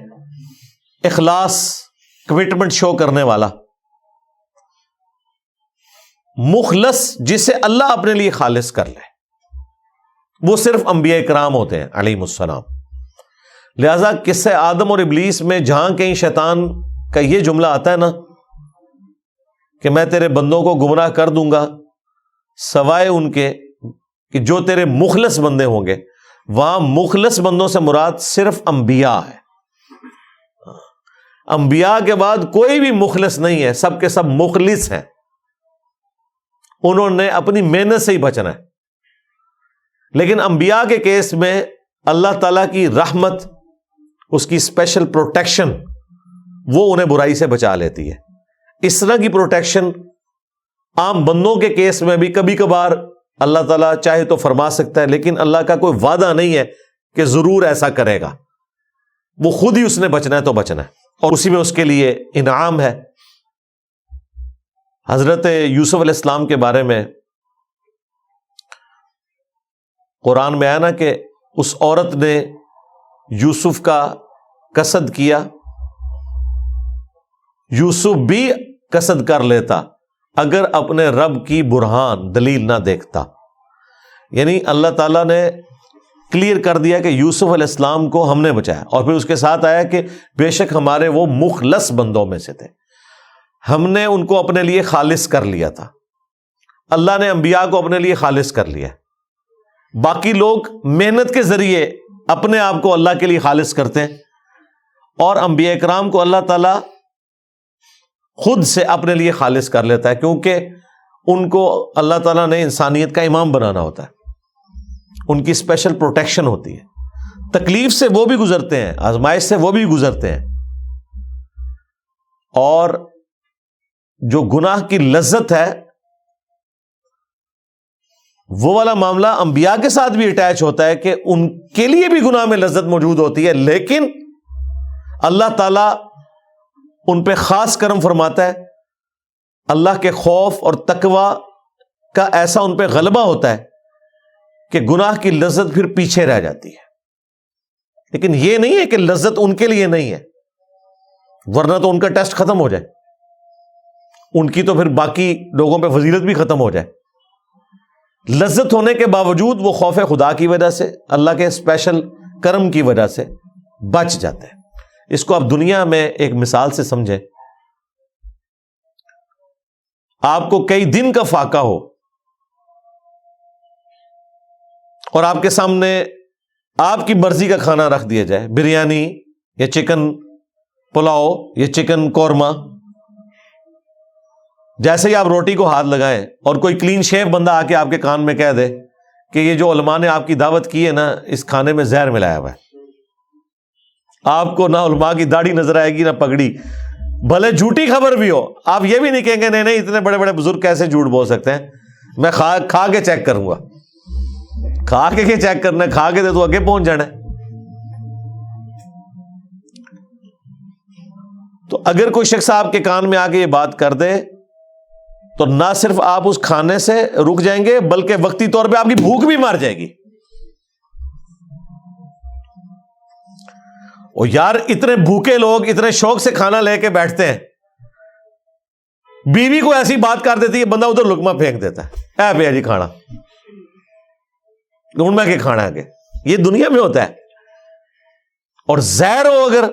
اخلاص, کمٹمنٹ شو کرنے والا. مخلص جسے اللہ اپنے لیے خالص کر لے, وہ صرف انبیاء اکرام ہوتے ہیں علیہم السلام. لہذا قصہ آدم اور ابلیس میں جہاں کہیں شیطان کا یہ جملہ آتا ہے نا کہ میں تیرے بندوں کو گمراہ کر دوں گا سوائے ان کے کہ جو تیرے مخلص بندے ہوں گے, وہاں مخلص بندوں سے مراد صرف انبیاء ہے. انبیاء کے بعد کوئی بھی مخلص نہیں ہے, سب کے سب مخلص ہیں. انہوں نے اپنی محنت سے ہی بچنا ہے. لیکن انبیاء کے کیس میں اللہ تعالیٰ کی رحمت, اس کی اسپیشل پروٹیکشن, وہ انہیں برائی سے بچا لیتی ہے. اس طرح کی پروٹیکشن عام بندوں کے کیس میں بھی کبھی کبھار اللہ تعالیٰ چاہے تو فرما سکتا ہے, لیکن اللہ کا کوئی وعدہ نہیں ہے کہ ضرور ایسا کرے گا. وہ خود ہی اس نے بچنا ہے تو بچنا ہے, اور اسی میں اس کے لیے انعام ہے. حضرت یوسف علیہ السلام کے بارے میں قرآن میں آیا نا کہ اس عورت نے یوسف کا قصد کیا, یوسف بھی قصد کر لیتا اگر اپنے رب کی برہان دلیل نہ دیکھتا. یعنی اللہ تعالیٰ نے کلیئر کر دیا کہ یوسف علیہ السلام کو ہم نے بچایا, اور پھر اس کے ساتھ آیا کہ بے شک ہمارے وہ مخلص بندوں میں سے تھے, ہم نے ان کو اپنے لیے خالص کر لیا تھا. اللہ نے انبیاء کو اپنے لیے خالص کر لیا. باقی لوگ محنت کے ذریعے اپنے آپ کو اللہ کے لیے خالص کرتے ہیں, اور انبیاء اکرام کو اللہ تعالیٰ خود سے اپنے لیے خالص کر لیتا ہے, کیونکہ ان کو اللہ تعالیٰ نے انسانیت کا امام بنانا ہوتا ہے. ان کی اسپیشل پروٹیکشن ہوتی ہے. تکلیف سے وہ بھی گزرتے ہیں, آزمائش سے وہ بھی گزرتے ہیں, اور جو گناہ کی لذت ہے وہ والا معاملہ انبیاء کے ساتھ بھی اٹیچ ہوتا ہے کہ ان کے لیے بھی گناہ میں لذت موجود ہوتی ہے, لیکن اللہ تعالیٰ ان پہ خاص کرم فرماتا ہے. اللہ کے خوف اور تقوی کا ایسا ان پہ غلبہ ہوتا ہے کہ گناہ کی لذت پھر پیچھے رہ جاتی ہے. لیکن یہ نہیں ہے کہ لذت ان کے لیے نہیں ہے, ورنہ تو ان کا ٹیسٹ ختم ہو جائے, ان کی تو پھر باقی لوگوں پہ فضیلت بھی ختم ہو جائے. لذت ہونے کے باوجود وہ خوف خدا کی وجہ سے, اللہ کے اسپیشل کرم کی وجہ سے بچ جاتے ہیں. اس کو آپ دنیا میں ایک مثال سے سمجھیں. آپ کو کئی دن کا فاقہ ہو اور آپ کے سامنے آپ کی مرضی کا کھانا رکھ دیا جائے, بریانی یا چکن پلاؤ یا چکن قورمہ, جیسے ہی آپ روٹی کو ہاتھ لگائیں اور کوئی کلین شیف بندہ آ کے آپ کے کان میں کہہ دے کہ یہ جو علماء نے آپ کی دعوت کی ہے نا, اس کھانے میں زہر ملایا ہوا ہے, آپ کو نہ علماء کی داڑھی نظر آئے گی نہ پگڑی, بھلے جھوٹی خبر بھی ہو, آپ یہ بھی نہیں کہیں گے نہیں اتنے بڑے بڑے بزرگ کیسے جھوٹ بول سکتے ہیں, میں کھا کے چیک کروں گا. کھا کے چیک کرنا, کھا کے دے تو آگے پہنچ جانا ہے. تو اگر کوئی شخص آپ کے کان میں آ کے یہ بات کر دے تو نہ صرف آپ اس کھانے سے رک جائیں گے بلکہ وقتی طور پہ آپ کی بھوک بھی مار جائے گی. اور یار اتنے بھوکے لوگ اتنے شوق سے کھانا لے کے بیٹھتے ہیں, بیوی کو ایسی بات کر دیتی ہے بندہ ادھر لقمہ پھینک دیتا ہے, اے بھیا جی کھانا ڈھونڈ میں کے کھانا آگے. یہ دنیا میں ہوتا ہے. اور زہر ہو اگر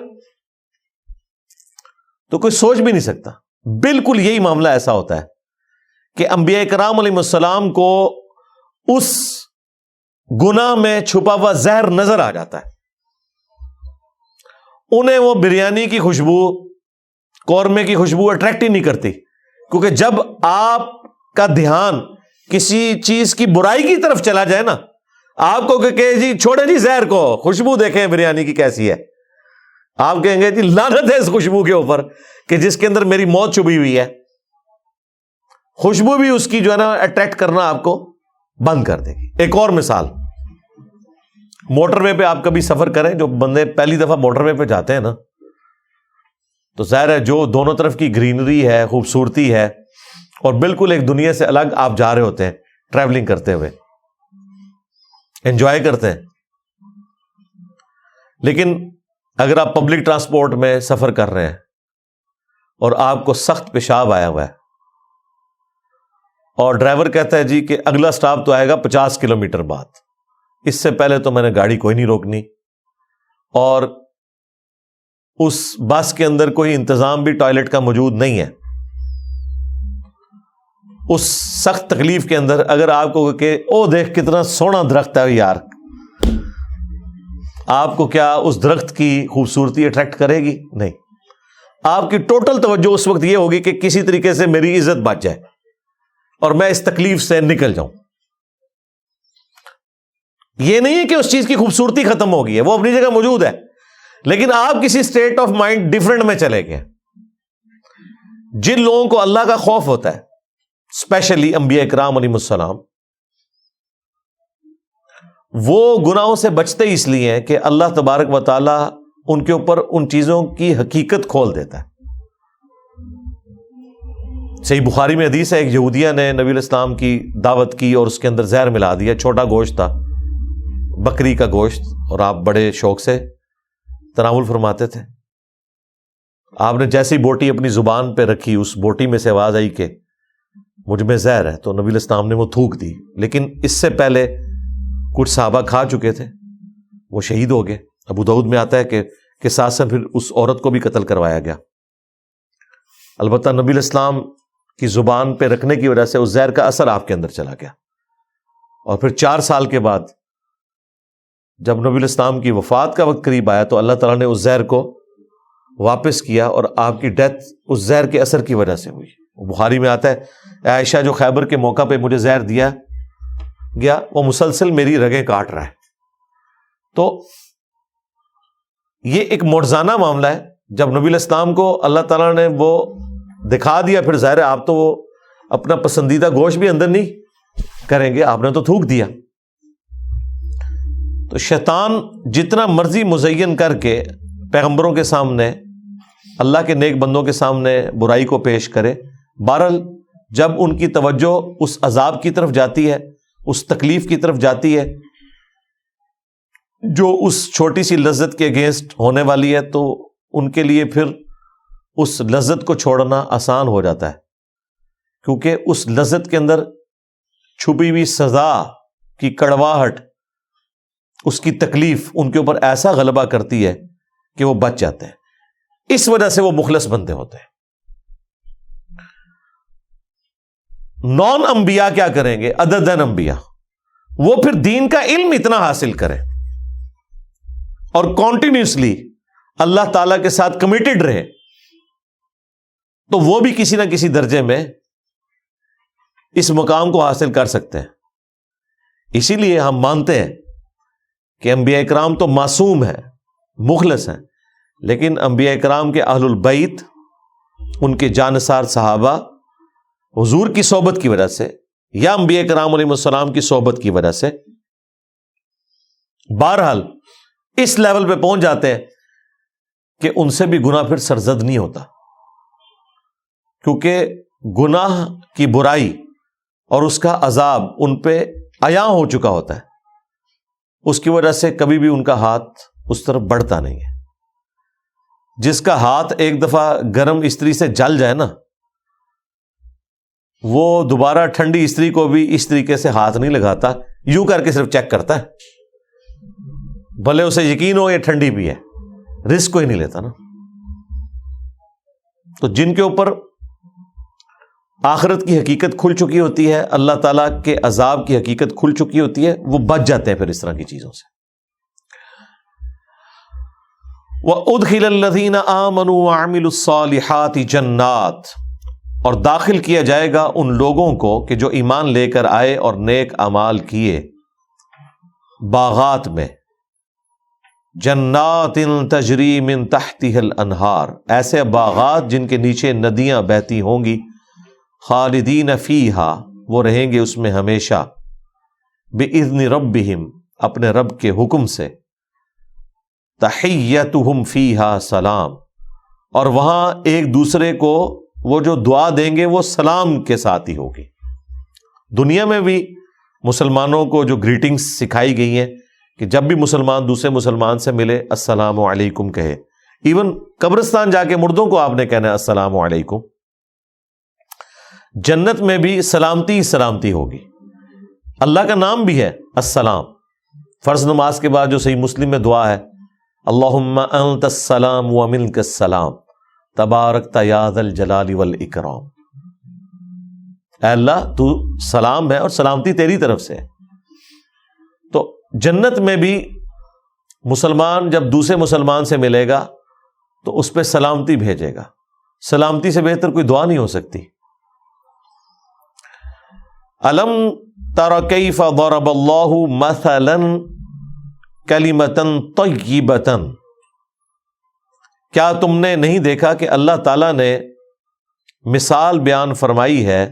تو کوئی سوچ بھی نہیں سکتا. بالکل یہی معاملہ ایسا ہوتا ہے کہ انبیاء کرام علیہ السلام کو اس گناہ میں چھپا ہوا زہر نظر آ جاتا ہے. انہیں وہ بریانی کی خوشبو, قورمے کی خوشبو اٹریکٹ ہی نہیں کرتی, کیونکہ جب آپ کا دھیان کسی چیز کی برائی کی طرف چلا جائے نا, آپ کو کہ جی چھوڑے جی زہر کو, خوشبو دیکھیں بریانی کی کیسی ہے, آپ کہیں گے جی لعنت ہے اس خوشبو کے اوپر کہ جس کے اندر میری موت چھپی ہوئی ہے. خوشبو بھی اس کی جو ہے نا اٹریکٹ کرنا آپ کو بند کر دے گی. ایک اور مثال, موٹر وے پہ آپ کبھی سفر کریں, جو بندے پہلی دفعہ موٹر وے پہ جاتے ہیں نا, تو ظاہر ہے جو دونوں طرف کی گرینری ہے, خوبصورتی ہے, اور بالکل ایک دنیا سے الگ آپ جا رہے ہوتے ہیں ٹریولنگ کرتے ہوئے, انجوائے کرتے ہیں. لیکن اگر آپ پبلک ٹرانسپورٹ میں سفر کر رہے ہیں اور آپ کو سخت پیشاب آیا ہوا ہے اور ڈرائیور کہتا ہے جی کہ اگلا سٹاپ تو آئے گا 50 کلومیٹر بعد, اس سے پہلے تو میں نے گاڑی کوئی نہیں روکنی, اور اس بس کے اندر کوئی انتظام بھی ٹوائلٹ کا موجود نہیں ہے, اس سخت تکلیف کے اندر اگر آپ کو کہ او دیکھ کتنا سونا درخت ہے یار, آپ کو کیا اس درخت کی خوبصورتی اٹریکٹ کرے گی؟ نہیں. آپ کی ٹوٹل توجہ اس وقت یہ ہوگی کہ کسی طریقے سے میری عزت بچ جائے اور میں اس تکلیف سے نکل جاؤں. یہ نہیں ہے کہ اس چیز کی خوبصورتی ختم ہو گئی ہے, وہ اپنی جگہ موجود ہے, لیکن آپ کسی اسٹیٹ آف مائنڈ ڈفرنٹ میں چلے گئے. جن لوگوں کو اللہ کا خوف ہوتا ہے, اسپیشلی انبیاء کرام علیہ السلام, وہ گناہوں سے بچتے اس لیے ہیں کہ اللہ تبارک و تعالی ان کے اوپر ان چیزوں کی حقیقت کھول دیتا ہے. صحیح بخاری میں حدیث ہے, ایک یہودیہ نے نبی علیہ السلام کی دعوت کی اور اس کے اندر زہر ملا دیا. چھوٹا گوشت تھا, بکری کا گوشت, اور آپ بڑے شوق سے تناول فرماتے تھے. آپ نے جیسی بوٹی اپنی زبان پہ رکھی, اس بوٹی میں سے آواز آئی کہ مجھ میں زہر ہے, تو نبی علیہ السلام نے وہ تھوک دی. لیکن اس سے پہلے کچھ صحابہ کھا چکے تھے, وہ شہید ہو گئے. ابو داؤد میں آتا ہے کہ ساتھ ساتھ پھر اس عورت کو بھی قتل کروایا گیا. البتہ نبی علیہ السلام کی زبان پہ رکھنے کی وجہ سے اس زہر کا اثر آپ کے اندر چلا گیا. اور پھر 4 سال کے بعد جب نبی علیہ السلام کی وفات کا وقت قریب آیا تو اللہ تعالیٰ نے اس زہر کو واپس کیا اور آپ کی ڈیتھ اس زہر کے اثر کی وجہ سے ہوئی. بخاری میں آتا ہے, اے عائشہ جو خیبر کے موقع پہ مجھے زہر دیا گیا وہ مسلسل میری رگیں کاٹ رہا ہے. تو یہ ایک معجزانہ معاملہ ہے. جب نبی علیہ السلام کو اللہ تعالیٰ نے وہ دکھا دیا, پھر ظاہر ہے آپ تو وہ اپنا پسندیدہ گوشت بھی اندر نہیں کریں گے, آپ نے تو تھوک دیا. تو شیطان جتنا مرضی مزین کر کے پیغمبروں کے سامنے, اللہ کے نیک بندوں کے سامنے برائی کو پیش کرے, بہرحال جب ان کی توجہ اس عذاب کی طرف جاتی ہے, اس تکلیف کی طرف جاتی ہے جو اس چھوٹی سی لذت کے اگینسٹ ہونے والی ہے, تو ان کے لیے پھر اس لذت کو چھوڑنا آسان ہو جاتا ہے, کیونکہ اس لذت کے اندر چھپی ہوئی سزا کی کڑواہٹ, اس کی تکلیف ان کے اوپر ایسا غلبہ کرتی ہے کہ وہ بچ جاتے ہیں. اس وجہ سے وہ مخلص بندے ہوتے ہیں. نان انبیاء کیا کریں گے عددن انبیاء, وہ پھر دین کا علم اتنا حاصل کریں اور کانٹینیوسلی اللہ تعالی کے ساتھ کمیٹڈ رہے, تو وہ بھی کسی نہ کسی درجے میں اس مقام کو حاصل کر سکتے ہیں. اسی لیے ہم مانتے ہیں کہ انبیاء کرام تو معصوم ہیں, مخلص ہیں, لیکن انبیاء کرام کے اہل البیت, ان کے جانثار صحابہ حضور کی صحبت کی وجہ سے یا انبیاء کرام علیہ السلام کی صحبت کی وجہ سے بہرحال اس لیول پہ پہنچ جاتے ہیں کہ ان سے بھی گناہ پھر سرزد نہیں ہوتا، کیونکہ گناہ کی برائی اور اس کا عذاب ان پہ عیاں ہو چکا ہوتا ہے، اس کی وجہ سے کبھی بھی ان کا ہاتھ اس طرف بڑھتا نہیں ہے۔ جس کا ہاتھ ایک دفعہ گرم استری سے جل جائے نا، وہ دوبارہ ٹھنڈی استری کو بھی اس طریقے سے ہاتھ نہیں لگاتا، یوں کر کے صرف چیک کرتا ہے، بھلے اسے یقین ہو یہ ٹھنڈی بھی ہے، رسک کوئی نہیں لیتا نا۔ تو جن کے اوپر آخرت کی حقیقت کھل چکی ہوتی ہے، اللہ تعالیٰ کے عذاب کی حقیقت کھل چکی ہوتی ہے، وہ بچ جاتے ہیں پھر اس طرح کی چیزوں سے۔ وَأُدْخِلَ الَّذِينَ آمَنُوا وَعَمِلُوا الصَّالِحَاتِ جَنَّاتٍ، اور داخل کیا جائے گا ان لوگوں کو کہ جو ایمان لے کر آئے اور نیک اعمال کیے، باغات میں، جنات تجری من تحتها الانہار، ایسے باغات جن کے نیچے ندیاں بہتی ہوں گی، خالدین فیہا، وہ رہیں گے اس میں ہمیشہ، باذن ربہم، اپنے رب کے حکم سے، تحیتہم فیہا سلام، اور وہاں ایک دوسرے کو وہ جو دعا دیں گے وہ سلام کے ساتھ ہی ہوگی۔ دنیا میں بھی مسلمانوں کو جو گریٹنگز سکھائی گئی ہیں کہ جب بھی مسلمان دوسرے مسلمان سے ملے السلام علیکم کہے، ایون قبرستان جا کے مردوں کو آپ نے کہنا ہے السلام علیکم۔ جنت میں بھی سلامتی ہی سلامتی ہوگی، اللہ کا نام بھی ہے السلام۔ فرض نماز کے بعد جو صحیح مسلم میں دعا ہے، اللہم انت السلام ومنک السلام تبارکت یا ذا الجلال والاکرام، اے اللہ تو سلام ہے اور سلامتی تیری طرف سے ہے۔ تو جنت میں بھی مسلمان جب دوسرے مسلمان سے ملے گا تو اس پہ سلامتی بھیجے گا، سلامتی سے بہتر کوئی دعا نہیں ہو سکتی۔ الم تر کیف ضرب اللہ مثلا کلمۃ طیبۃ، کیا تم نے نہیں دیکھا کہ اللہ تعالیٰ نے مثال بیان فرمائی ہے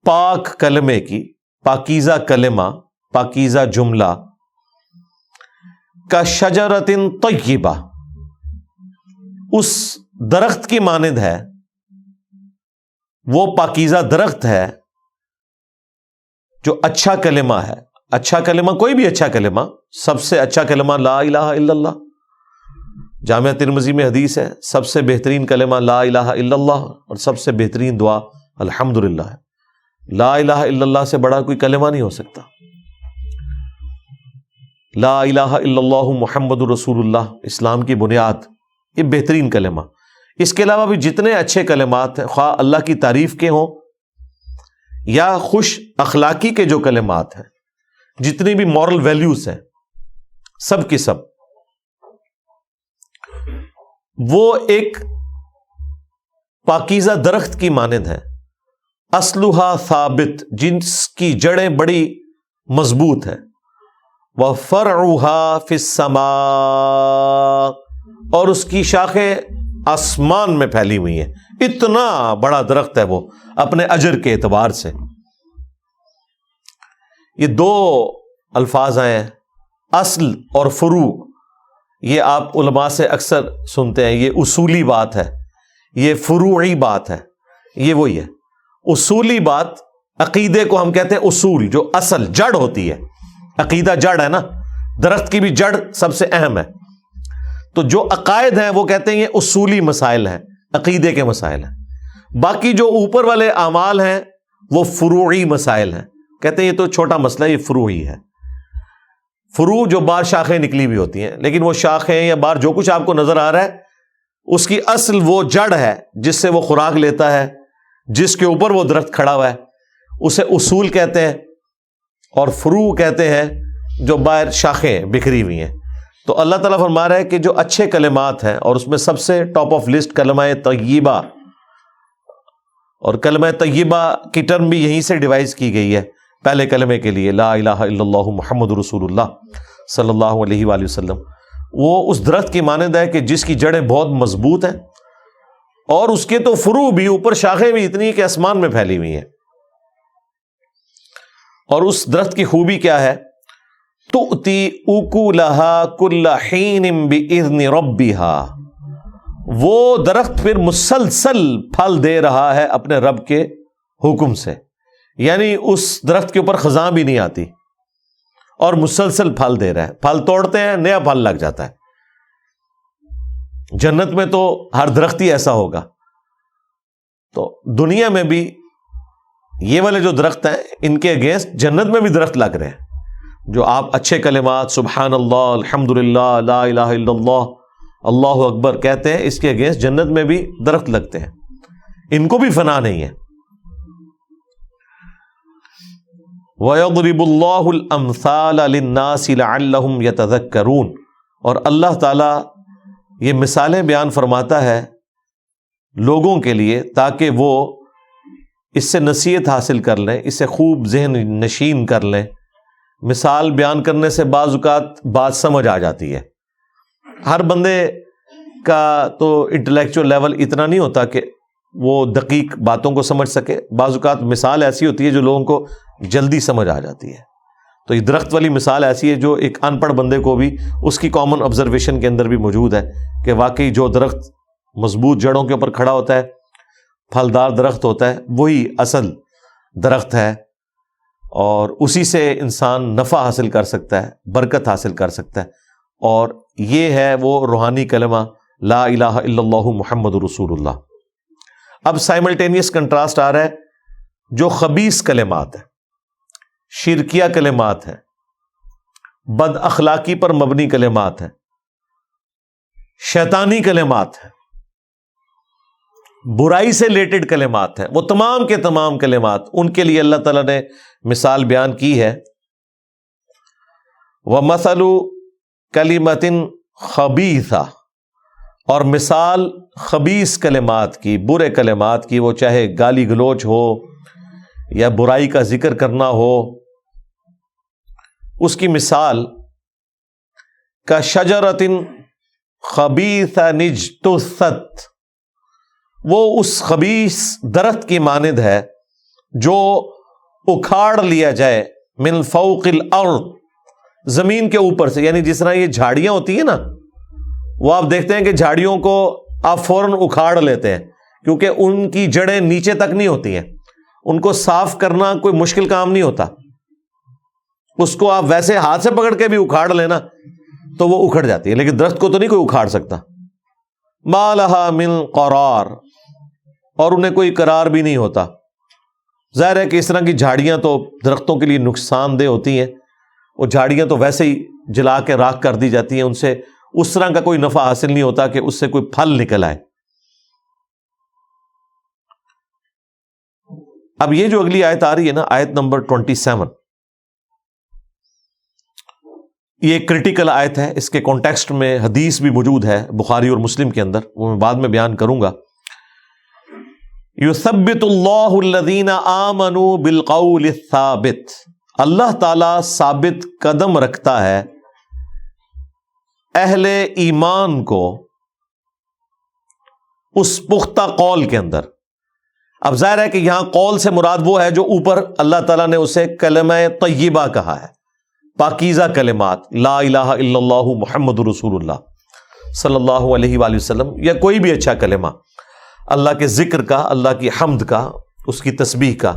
پاک کلمے کی، پاکیزہ کلمہ، پاکیزہ جملہ، کا شجرۃ طیبہ، اس درخت کی مانند ہے، وہ پاکیزہ درخت ہے جو اچھا کلمہ ہے۔ اچھا کلمہ کوئی بھی اچھا کلمہ، سب سے اچھا کلمہ لا الہ الا اللہ، جامعہ ترمذی میں حدیث ہے سب سے بہترین کلمہ لا الہ الا اللہ، اور سب سے بہترین دعا الحمدللہ ہے۔ لا الہ الا اللہ سے بڑا کوئی کلمہ نہیں ہو سکتا۔ لا الہ الا اللہ محمد رسول اللہ، اسلام کی بنیاد، یہ بہترین کلمہ۔ اس کے علاوہ بھی جتنے اچھے کلمات ہیں، خواہ اللہ کی تعریف کے ہوں یا خوش اخلاقی کے جو کلمات ہیں، جتنی بھی مورل ویلیوز ہیں، سب کی سب وہ ایک پاکیزہ درخت کی مانند ہے، اصلها ثابت، جس کی جڑیں بڑی مضبوط ہیں، وَفَرْعُهَا فِي السَّمَاءِ، اور اس کی شاخیں آسمان میں پھیلی ہوئی ہیں۔ اتنا بڑا درخت ہے وہ اپنے اجر کے اعتبار سے۔ یہ دو الفاظ ہیں اصل اور فروع، یہ آپ علماء سے اکثر سنتے ہیں، یہ اصولی بات ہے، یہ فروعی بات ہے، یہ وہی ہے۔ اصولی بات عقیدے کو ہم کہتے ہیں اصول، جو اصل جڑ ہوتی ہے، عقیدہ جڑ ہے نا، درخت کی بھی جڑ سب سے اہم ہے۔ تو جو عقائد ہیں وہ کہتے ہیں یہ اصولی مسائل ہیں، عقیدے کے مسائل ہیں۔ باقی جو اوپر والے اعمال ہیں وہ فروعی مسائل ہیں، کہتے ہیں یہ تو چھوٹا مسئلہ ہے، یہ فروعی ہے۔ فروع جو بار شاخیں نکلی بھی ہوتی ہیں، لیکن وہ شاخیں یا بار جو کچھ آپ کو نظر آ رہا ہے اس کی اصل وہ جڑ ہے جس سے وہ خوراک لیتا ہے، جس کے اوپر وہ درخت کھڑا ہوا ہے، اسے اصول کہتے ہیں، اور فروع کہتے ہیں جو باہر شاخیں بکھری ہوئی ہیں۔ تو اللہ تعالیٰ فرما رہا ہے کہ جو اچھے کلمات ہیں، اور اس میں سب سے ٹاپ آف لسٹ کلمہ طیبہ، اور کلمہ طیبہ کی ٹرم بھی یہیں سے ڈیوائز کی گئی ہے پہلے کلمے کے لیے، لا الہ الا اللہ محمد رسول اللہ صلی اللہ علیہ وآلہ وسلم۔ وہ اس درخت کی مانند ہے کہ جس کی جڑیں بہت مضبوط ہیں، اور اس کے تو فروع بھی، اوپر شاخیں بھی اتنی کہ آسمان میں پھیلی ہوئی ہیں۔ اور اس درخت کی خوبی کیا ہے؟ تؤتی اکلہا کل حین باذن ربہا، وہ درخت پھر مسلسل پھل دے رہا ہے اپنے رب کے حکم سے، یعنی اس درخت کے اوپر خزاں بھی نہیں آتی اور مسلسل پھل دے رہا ہے. پھل توڑتے ہیں نیا پھل لگ جاتا ہے. جنت میں تو ہر درخت ہی ایسا ہوگا. تو دنیا میں بھی یہ والے جو درخت ہیں ان کے اگینسٹ جنت میں بھی درخت لگ رہے ہیں. جو آپ اچھے کلمات سبحان اللہ، الحمدللہ، لا الہ الا اللہ، اللہ اکبر کہتے ہیں، اس کے اگینسٹ جنت میں بھی درخت لگتے ہیں. ان کو بھی فنا نہیں ہے. وَيَضْرِبُ اللَّهُ الْأَمْثَالَ لِلنَّاسِ لَعَلَّهُمْ يَتَذَكَّرُونَ، اور اللہ تعالیٰ یہ مثالیں بیان فرماتا ہے لوگوں کے لیے تاکہ وہ اس سے نصیحت حاصل کر لیں، اسے خوب ذہن نشین کر لیں. مثال بیان کرنے سے بعض اوقات بات سمجھ آ جاتی ہے. ہر بندے کا تو انٹلیکچوئل لیول اتنا نہیں ہوتا کہ وہ دقیق باتوں کو سمجھ سکے. بعض اوقات مثال ایسی ہوتی ہے جو لوگوں کو جلدی سمجھ آ جاتی ہے. تو یہ درخت والی مثال ایسی ہے جو ایک ان پڑھ بندے کو بھی اس کی کامن آبزرویشن کے اندر بھی موجود ہے کہ واقعی جو درخت مضبوط جڑوں کے اوپر کھڑا ہوتا ہے، پھلدار درخت ہوتا ہے، وہی اصل درخت ہے، اور اسی سے انسان نفع حاصل کر سکتا ہے، برکت حاصل کر سکتا ہے. اور یہ ہے وہ روحانی کلمہ لا الہ الا اللہ محمد رسول اللہ. اب سائملٹینیس کنٹراسٹ آ رہا ہے جو خبیث کلمات ہیں، شرکیہ کلمات ہیں، بد اخلاقی پر مبنی کلمات ہیں، شیطانی کلمات ہیں، برائی سے ریلیٹڈ کلمات ہیں، وہ تمام کے تمام کلمات ان کے لیے اللہ تعالیٰ نے مثال بیان کی ہے. وَمَثَلُ كَلِمَةٍ خَبِيثَةٍ، اور مثال خبیث کلمات کی، برے کلمات کی، وہ چاہے گالی گلوچ ہو یا برائی کا ذکر کرنا ہو، اس کی مثال كَشَجَرَةٍ خَبِيثَةٍ اجْتُثَّتْ، وہ اس خبیث درخت کی مانند ہے جو اکھاڑ لیا جائے من فوق الارض، زمین کے اوپر سے. یعنی جس طرح یہ جھاڑیاں ہوتی ہیں نا، وہ آپ دیکھتے ہیں کہ جھاڑیوں کو آپ فوراً اکھاڑ لیتے ہیں کیونکہ ان کی جڑیں نیچے تک نہیں ہوتی ہیں. ان کو صاف کرنا کوئی مشکل کام نہیں ہوتا. اس کو آپ ویسے ہاتھ سے پکڑ کے بھی اکھاڑ لینا تو وہ اکھڑ جاتی ہے، لیکن درخت کو تو نہیں کوئی اکھاڑ سکتا. ما لها من قرار، اور انہیں کوئی قرار بھی نہیں ہوتا. ظاہر ہے کہ اس طرح کی جھاڑیاں تو درختوں کے لیے نقصان دہ ہوتی ہیں. وہ جھاڑیاں تو ویسے ہی جلا کے راکھ کر دی جاتی ہیں، ان سے اس طرح کا کوئی نفع حاصل نہیں ہوتا کہ اس سے کوئی پھل نکل آئے. اب یہ جو اگلی آیت آ رہی ہے نا، آیت نمبر 27، یہ ایک کریٹیکل آیت ہے. اس کے کانٹیکسٹ میں حدیث بھی موجود ہے بخاری اور مسلم کے اندر، وہ میں بعد میں بیان کروں گا. یثبت اللہ الذین آمنوا بالقول الثابت، اللہ تعالی ثابت قدم رکھتا ہے اہل ایمان کو اس پختہ قول کے اندر. اب ظاہر ہے کہ یہاں قول سے مراد وہ ہے جو اوپر اللہ تعالیٰ نے اسے کلمہ طیبہ کہا ہے، پاکیزہ کلمات، لا الہ الا اللہ محمد رسول اللہ صلی اللہ علیہ وآلہ وسلم، یا کوئی بھی اچھا کلمہ اللہ کے ذکر کا، اللہ کی حمد کا، اس کی تسبیح کا.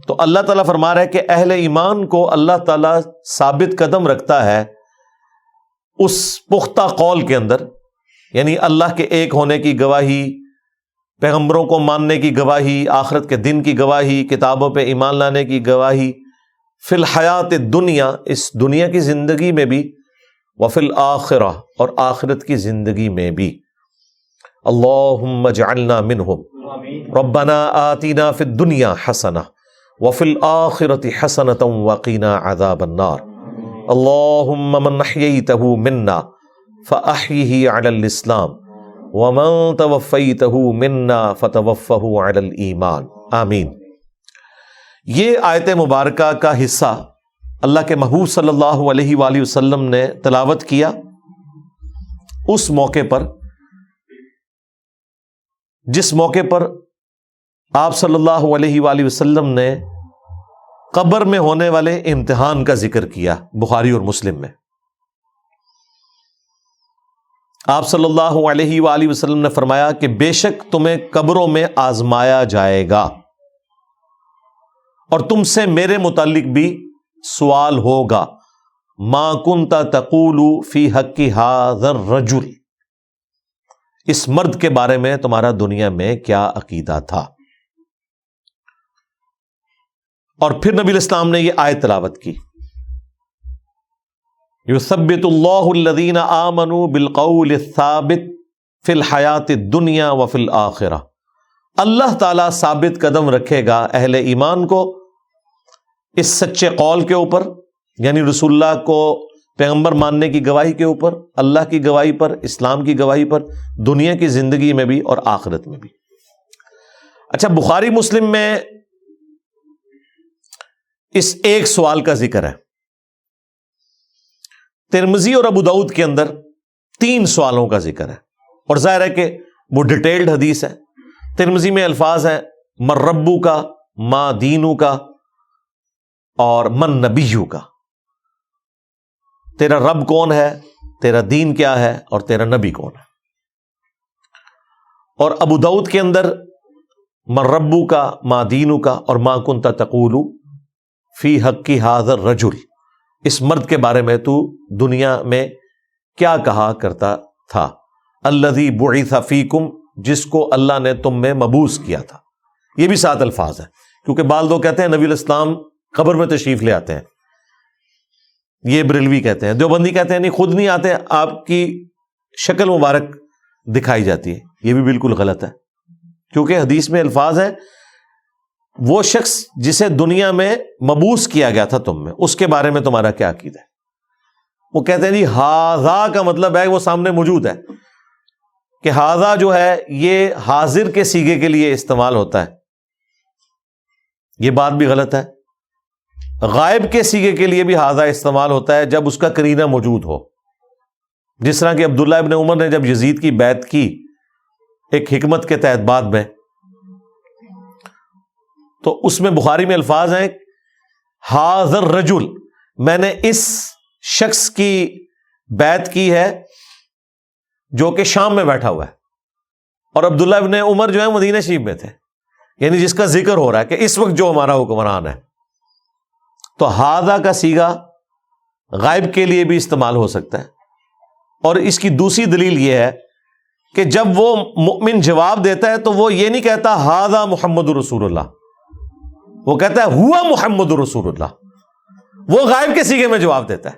تو اللہ تعالیٰ فرما رہا ہے کہ اہل ایمان کو اللہ تعالیٰ ثابت قدم رکھتا ہے اس پختہ قول کے اندر، یعنی اللہ کے ایک ہونے کی گواہی، پیغمبروں کو ماننے کی گواہی، آخرت کے دن کی گواہی، کتابوں پہ ایمان لانے کی گواہی، فی الحیات دنیا، اس دنیا کی زندگی میں بھی، وفی الآخرہ، اور آخرت کی زندگی میں بھی. اللہم اجعلنا منہم ربنا آتنا فی الدنیا حسنہ وفی الآخرۃ حسنۃ وقنا عذاب النار. اللہم من احییتہ منا فاحیہ علی الاسلام ومن توفیتہ منا فتوفہ علی الایمان. آمین. یہ آیت مبارکہ کا حصہ اللہ کے محبوب صلی اللہ علیہ وآلہ وسلم نے تلاوت کیا اس موقع پر جس موقع پر آپ صلی اللہ علیہ وآلہ وسلم نے قبر میں ہونے والے امتحان کا ذکر کیا بخاری اور مسلم میں. آپ صلی اللہ علیہ وآلہ وسلم نے فرمایا کہ بے شک تمہیں قبروں میں آزمایا جائے گا اور تم سے میرے متعلق بھی سوال ہوگا، ما کنت تقول فی حق ھذا الرجل، اس مرد کے بارے میں تمہارا دنیا میں کیا عقیدہ تھا۔ اور پھر نبی الاسلام نے یہ آیت تلاوت کی، یثبت اللہ الذین آمنوا بالقول الثابت فی الحیات الدنیا وفی الآخرہ، اللہ تعالیٰ ثابت قدم رکھے گا اہل ایمان کو اس سچے قول کے اوپر، یعنی رسول اللہ کو پیغمبر ماننے کی گواہی کے اوپر، اللہ کی گواہی پر، اسلام کی گواہی پر، دنیا کی زندگی میں بھی اور آخرت میں بھی۔ اچھا، بخاری مسلم میں اس ایک سوال کا ذکر ہے، ترمذی اور ابو داؤد کے اندر 3 سوالوں کا ذکر ہے، اور ظاہر ہے کہ وہ ڈیٹیلڈ حدیث ہے۔ ترمذی میں الفاظ ہیں من ربو کا، ما دینو کا، اور من نبیو کا، تیرا رب کون ہے، تیرا دین کیا ہے، اور تیرا نبی کون ہے۔ اور ابو داؤد کے اندر من ربو کا، ما دینو کا، اور ما کنت تقول فی حق ھذا الرجل، اس مرد کے بارے میں تو دنیا میں کیا کہا کرتا تھا، الذی بعث فیکم، جس کو اللہ نے تم میں مبعوث کیا تھا۔ یہ بھی 7 الفاظ ہیں، کیونکہ بعض لوگ کہتے ہیں نبی الاسلام قبر میں تشریف لے آتے ہیں، یہ بریلوی کہتے ہیں، دیوبندی کہتے ہیں نہیں، خود نہیں آتے، آپ کی شکل مبارک دکھائی جاتی ہے۔ یہ بھی بالکل غلط ہے، کیونکہ حدیث میں الفاظ ہیں وہ شخص جسے دنیا میں مبعوث کیا گیا تھا تم میں، اس کے بارے میں تمہارا کیا عقیدہ ہے۔ وہ کہتے ہیں جی ہاذا کا مطلب ہے وہ سامنے موجود ہے، کہ ہاذا جو ہے یہ حاضر کے صیغے کے لیے استعمال ہوتا ہے، یہ بات بھی غلط ہے۔ غائب کے صیغے کے لیے بھی ہاذا استعمال ہوتا ہے جب اس کا قرینہ موجود ہو، جس طرح کہ عبداللہ ابن عمر نے جب یزید کی بیعت کی ایک حکمت کے تحت بعد میں، تو اس میں بخاری میں الفاظ ہیں ھذا الرجل، میں نے اس شخص کی بیعت کی ہے جو کہ شام میں بیٹھا ہوا ہے، اور عبداللہ ابن عمر جو ہے مدینہ شریف میں تھے، یعنی جس کا ذکر ہو رہا ہے کہ اس وقت جو ہمارا حکمران ہے۔ تو ھذا کا صیغہ غائب کے لیے بھی استعمال ہو سکتا ہے۔ اور اس کی دوسری دلیل یہ ہے کہ جب وہ مؤمن جواب دیتا ہے تو وہ یہ نہیں کہتا ھذا محمد رسول اللہ، وہ کہتا ہے ہوا محمد رسول اللہ، وہ غائب کے صیغے میں جواب دیتا ہے،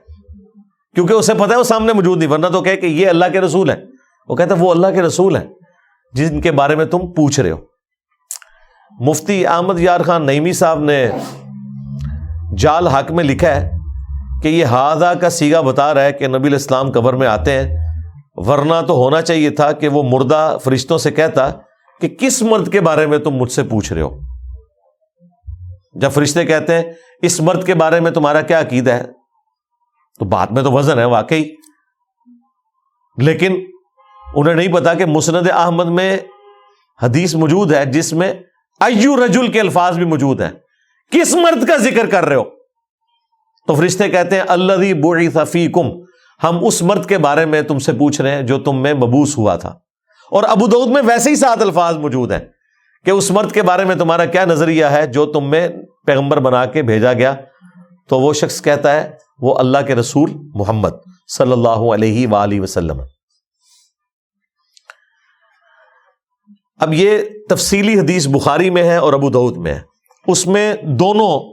کیونکہ اسے پتہ ہے وہ سامنے موجود نہیں، ورنہ تو کہے کہ یہ اللہ کے رسول ہیں، وہ کہتا ہے وہ اللہ کے رسول ہیں جن کے بارے میں تم پوچھ رہے ہو۔ مفتی احمد یار خان نعیمی صاحب نے جال حق میں لکھا ہے کہ یہ ھذا کا صیغہ بتا رہا ہے کہ نبی الاسلام قبر میں آتے ہیں، ورنہ تو ہونا چاہیے تھا کہ وہ مردہ فرشتوں سے کہتا کہ کس مرد کے بارے میں تم مجھ سے پوچھ رہے ہو۔ جب فرشتے کہتے ہیں اس مرد کے بارے میں تمہارا کیا عقیدہ ہے، تو بات میں تو وزن ہے واقعی، لیکن انہیں نہیں پتا کہ مسند احمد میں حدیث موجود ہے جس میں ایو رجل کے الفاظ بھی موجود ہیں، کس مرد کا ذکر کر رہے ہو؟ تو فرشتے کہتے ہیں الذی بعث فیکم، ہم اس مرد کے بارے میں تم سے پوچھ رہے ہیں جو تم میں مبعوث ہوا تھا۔ اور ابو داؤد میں ویسے ہی 7 الفاظ موجود ہیں کہ اس مرد کے بارے میں تمہارا کیا نظریہ ہے جو تم میں پیغمبر بنا کے بھیجا گیا، تو وہ شخص کہتا ہے وہ اللہ کے رسول محمد صلی اللہ علیہ وآلہ وسلم۔ اب یہ تفصیلی حدیث بخاری میں ہے اور ابو داؤد میں ہے، اس میں دونوں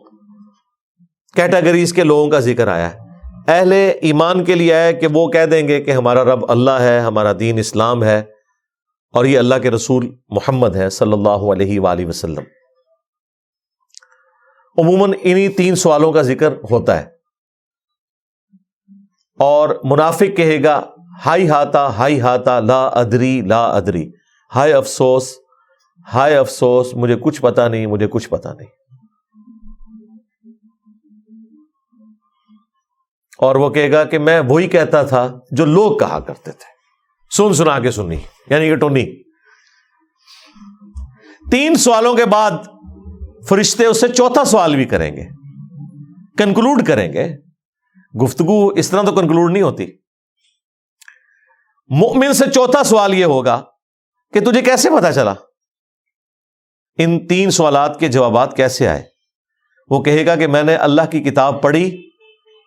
کیٹیگریز کے لوگوں کا ذکر آیا ہے۔ اہل ایمان کے لیے ہے کہ وہ کہہ دیں گے کہ ہمارا رب اللہ ہے، ہمارا دین اسلام ہے، اور یہ اللہ کے رسول محمد ہے صلی اللہ علیہ وآلہ وسلم۔ عموماً انہی 3 سوالوں کا ذکر ہوتا ہے، اور منافق کہے گا ہائی ہاتا لا ادری لا ادری، ہائے افسوس مجھے کچھ پتا نہیں۔ اور وہ کہے گا کہ میں وہی کہتا تھا جو لوگ کہا کرتے تھے، سنا کے سنی، یعنی کہ ٹونی۔ 3 سوالوں کے بعد فرشتے اس سے 4تھا سوال بھی کریں گے، کنکلوڈ کریں گے۔ گفتگو اس طرح تو کنکلوڈ نہیں ہوتی۔ مومن سے چوتھا سوال یہ ہوگا کہ تجھے کیسے پتا چلا، ان 3 سوالات کے جوابات کیسے آئے؟ وہ کہے گا کہ میں نے اللہ کی کتاب پڑھی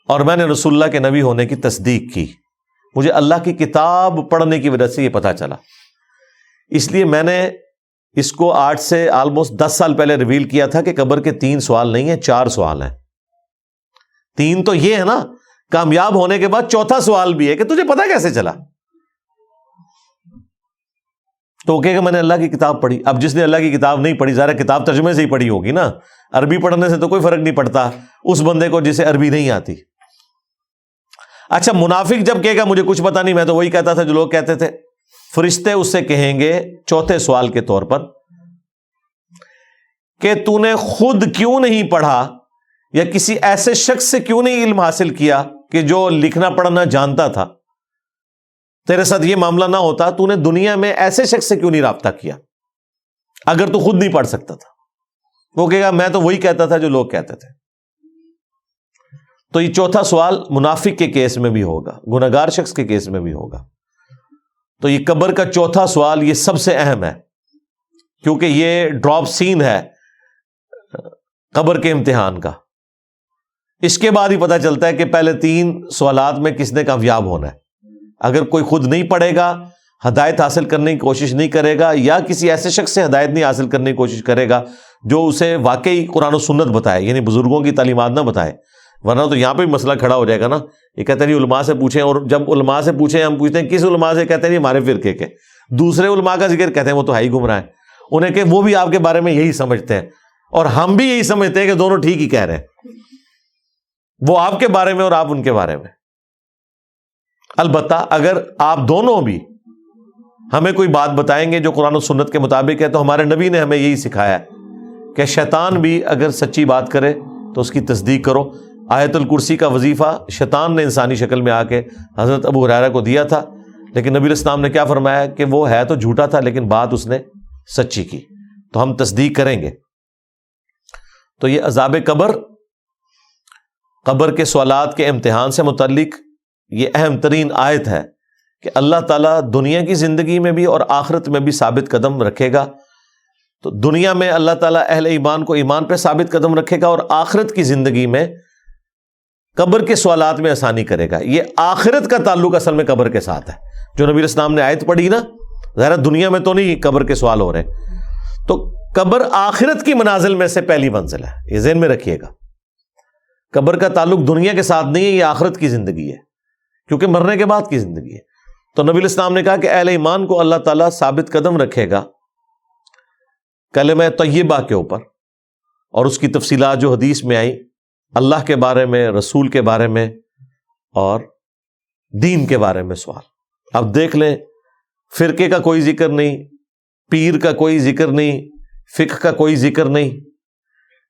اور میں نے رسول اللہ کے نبی ہونے کی تصدیق کی، مجھے اللہ کی کتاب پڑھنے کی وجہ سے یہ پتا چلا، اس لیے میں نے اس کو آج سے آلموسٹ 10 سال پہلے ریویل کیا تھا کہ قبر کے 3 سوال نہیں ہیں، 4 سوال ہیں۔ 3 تو یہ ہے نا، کامیاب ہونے کے بعد چوتھا سوال بھی ہے کہ تجھے پتا کیسے چلا؟ تو وہ کہے گا میں نے اللہ کی کتاب پڑھی۔ اب جس نے اللہ کی کتاب نہیں پڑھی، ظاہر کتاب ترجمے سے ہی پڑھی ہوگی نا، عربی پڑھنے سے تو کوئی فرق نہیں پڑتا اس بندے کو جسے عربی نہیں آتی۔ اچھا، منافق جب کہے گا مجھے کچھ پتا نہیں، میں تو وہی کہتا تھا جو لوگ کہتے تھے، فرشتے اس سے کہیں گے چوتھے سوال کے طور پر کہ تو نے خود کیوں نہیں پڑھا یا کسی ایسے شخص سے کیوں نہیں علم حاصل کیا کہ جو لکھنا پڑھنا جانتا تھا؟ تیرے ساتھ یہ معاملہ نہ ہوتا، تو نے دنیا میں ایسے شخص سے کیوں نہیں رابطہ کیا اگر تو خود نہیں پڑھ سکتا تھا؟ وہ کہے گا میں تو وہی کہتا تھا جو لوگ کہتے تھے۔ تو یہ چوتھا سوال منافق کے کیس میں بھی ہوگا، گنہگار شخص کے کیس میں بھی ہوگا۔ تو یہ قبر کا چوتھا سوال یہ سب سے اہم ہے، کیونکہ یہ ڈراپ سین ہے قبر کے امتحان کا۔ اس کے بعد ہی پتہ چلتا ہے کہ پہلے 3 سوالات میں کس نے کامیاب ہونا ہے۔ اگر کوئی خود نہیں پڑھے گا، ہدایت حاصل کرنے کی کوشش نہیں کرے گا، یا کسی ایسے شخص سے ہدایت نہیں حاصل کرنے کی کوشش کرے گا جو اسے واقعی قرآن و سنت بتائے، یعنی بزرگوں کی تعلیمات نہ بتائے، ورنہ تو یہاں پہ بھی مسئلہ کھڑا ہو جائے گا نا۔ یہ کہتے ہیں علماء سے پوچھیں، اور جب علماء سے پوچھیں ہم پوچھتے ہیں کس علماء سے، کہتے ہیں ہمارے فرقے کے۔ دوسرے علماء کا ذکر کہتے ہیں وہ تو ہے ہی گمراہ ہیں، انہیں کہ وہ بھی آپ کے بارے میں یہی سمجھتے ہیں، اور ہم بھی یہی سمجھتے ہیں کہ دونوں ٹھیک ہی کہہ رہے ہیں، وہ آپ کے بارے میں اور آپ ان کے بارے میں۔ البتہ اگر آپ دونوں بھی ہمیں کوئی بات بتائیں گے جو قرآن و سنت کے مطابق ہے، تو ہمارے نبی نے ہمیں یہی سکھایا ہے کہ شیطان بھی اگر سچی بات کرے تو اس کی تصدیق کرو۔ آیت الکرسی کا وظیفہ شیطان نے انسانی شکل میں آ کے حضرت ابو ہریرہ کو دیا تھا، لیکن نبی علیہ السلام نے کیا فرمایا کہ وہ ہے تو جھوٹا تھا لیکن بات اس نے سچی کی، تو ہم تصدیق کریں گے۔ تو یہ عذاب قبر، قبر کے سوالات کے امتحان سے متعلق یہ اہم ترین آیت ہے کہ اللہ تعالیٰ دنیا کی زندگی میں بھی اور آخرت میں بھی ثابت قدم رکھے گا۔ تو دنیا میں اللہ تعالیٰ اہل ایمان کو ایمان پہ ثابت قدم رکھے گا، اور آخرت کی زندگی میں قبر کے سوالات میں آسانی کرے گا۔ یہ آخرت کا تعلق اصل میں قبر کے ساتھ ہے، جو نبی علیہ السلام نے آیت پڑھی نا، ظاہر دنیا میں تو نہیں قبر کے سوال ہو رہے، تو قبر آخرت کی منازل میں سے پہلی منزل ہے، یہ ذہن میں رکھیے گا۔ قبر کا تعلق دنیا کے ساتھ نہیں ہے، یہ آخرت کی زندگی ہے، کیونکہ مرنے کے بعد کی زندگی ہے۔ تو نبی علیہ السلام نے کہا کہ اہل ایمان کو اللہ تعالیٰ ثابت قدم رکھے گا کلمہ طیبہ کے اوپر، اور اس کی تفصیلات جو حدیث میں آئی، اللہ کے بارے میں، رسول کے بارے میں اور دین کے بارے میں سوال۔ اب دیکھ لیں، فرقے کا کوئی ذکر نہیں، پیر کا کوئی ذکر نہیں، فقہ کا کوئی ذکر نہیں۔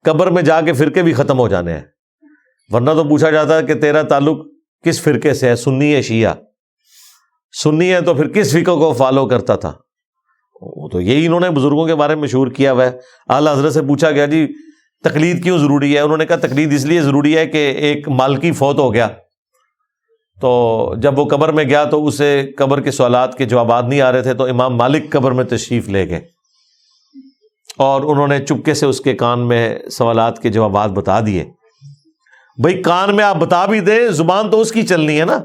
قبر میں جا کے فرقے بھی ختم ہو جانے ہیں، ورنہ تو پوچھا جاتا ہے کہ تیرا تعلق کس فرقے سے ہے، سنی ہے شیعہ؟ سنی ہے تو پھر کس فقہ کو فالو کرتا تھا؟ وہ تو یہی انہوں نے بزرگوں کے بارے میں مشہور کیا ہوا ہے۔ اعلیٰ حضرت سے پوچھا گیا جی تقلید کیوں ضروری ہے؟ انہوں نے کہا تقلید اس لیے ضروری ہے کہ ایک مالکی فوت ہو گیا، تو جب وہ قبر میں گیا تو اسے قبر کے سوالات کے جوابات نہیں آ رہے تھے، تو امام مالک قبر میں تشریف لے گئے اور انہوں نے چپکے سے اس کے کان میں سوالات کے جوابات بتا دیے۔ بھئی کان میں آپ بتا بھی دیں، زبان تو اس کی چلنی ہے نا،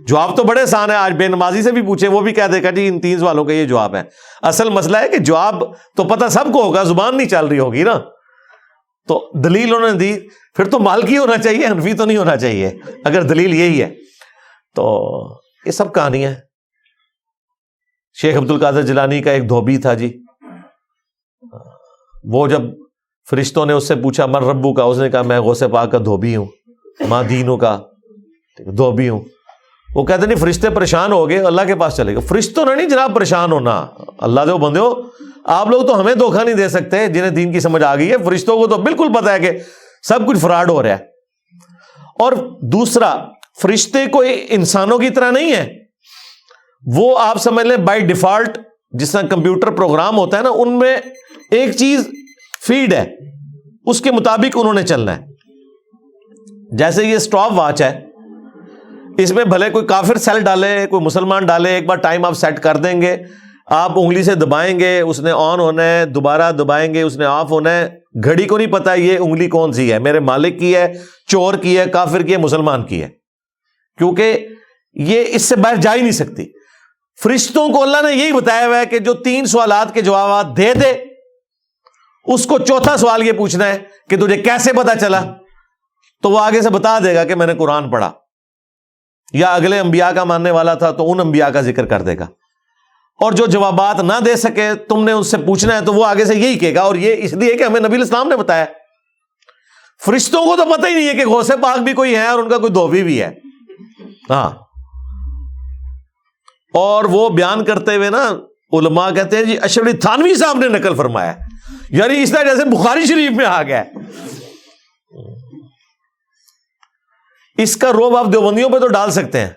جواب تو بڑے آسان ہے۔ آج بے نمازی سے بھی پوچھے وہ بھی کہہ دے گا جی ان 3 سوالوں کا یہ جواب ہے۔ اصل مسئلہ ہے کہ جواب تو پتہ سب کو ہوگا، زبان نہیں چل رہی ہوگی نا۔ تو دلیل انہوں نے دی، پھر تو مالکی ہونا چاہیے، حنفی تو نہیں ہونا چاہیے اگر دلیل یہی ہے۔ تو یہ سب کہانی ہے۔ شیخ عبد القادر جیلانی کا ایک دھوبی تھا جی، وہ جب فرشتوں نے اس سے پوچھا من ربو کا، اس نے کہا میں غوث پاک کا دھوبی ہوں، ماں دینوں کا دھوبی ہوں۔ وہ کہتے نہیں فرشتے پریشان ہو گئے، اللہ کے پاس چلے گئے۔ فرشتوں نے نہیں جناب پریشان ہونا، اللہ دے بندے ہو، آپ لوگ تو ہمیں دھوکہ نہیں دے سکتے جنہیں دین کی سمجھ آ گئی ہے، فرشتوں کو تو بالکل پتہ ہے کہ سب کچھ فراڈ ہو رہا ہے۔ اور دوسرا، فرشتے کوئی انسانوں کی طرح نہیں ہے، وہ آپ سمجھ لیں بائی ڈیفالٹ جس طرح کمپیوٹر پروگرام ہوتا ہے نا، ان میں ایک چیز فیڈ ہے، اس کے مطابق انہوں نے چلنا ہے۔ جیسے یہ اسٹاپ واچ ہے، اس میں بھلے کوئی کافر سیل ڈالے, کوئی مسلمان ڈالے, ایک بار ٹائم آپ سیٹ کر دیں گے, آپ انگلی سے دبائیں گے, اس نے آن ہونا ہے, دوبارہ دبائیں گے, اس نے آف ہونا ہے. گھڑی کو نہیں پتا یہ انگلی کون سی ہے, میرے مالک کی ہے, چور کی ہے, کافر کی ہے, مسلمان کی ہے, کیونکہ یہ اس سے باہر جا ہی نہیں سکتی. فرشتوں کو اللہ نے یہی بتایا ہوا ہے کہ جو 3 سوالات کے جوابات دے دے, اس کو چوتھا سوال یہ پوچھنا ہے کہ تجھے کیسے پتا چلا, تو وہ آگے سے بتا دے گا کہ میں نے قرآن پڑھا, یا اگلے انبیاء کا ماننے والا تھا تو ان انبیاء کا ذکر کر دے گا. اور جو جوابات نہ دے سکے تم نے اس سے پوچھنا ہے تو وہ آگے سے یہی کہے گا, اور یہ اس لیے کہ ہمیں نبی الاسلام نے بتایا. فرشتوں کو تو پتہ ہی نہیں ہے کہ غوث پاک بھی کوئی ہے اور ان کا کوئی دھوبی بھی ہے. ہاں, اور وہ بیان کرتے ہوئے نا علماء کہتے ہیں جی اشرف علی تھانوی صاحب نے نقل فرمایا, یعنی اس طرح جیسے بخاری شریف میں آ گیا. اس کا روب آپ دیوبندیوں پہ تو ڈال سکتے ہیں,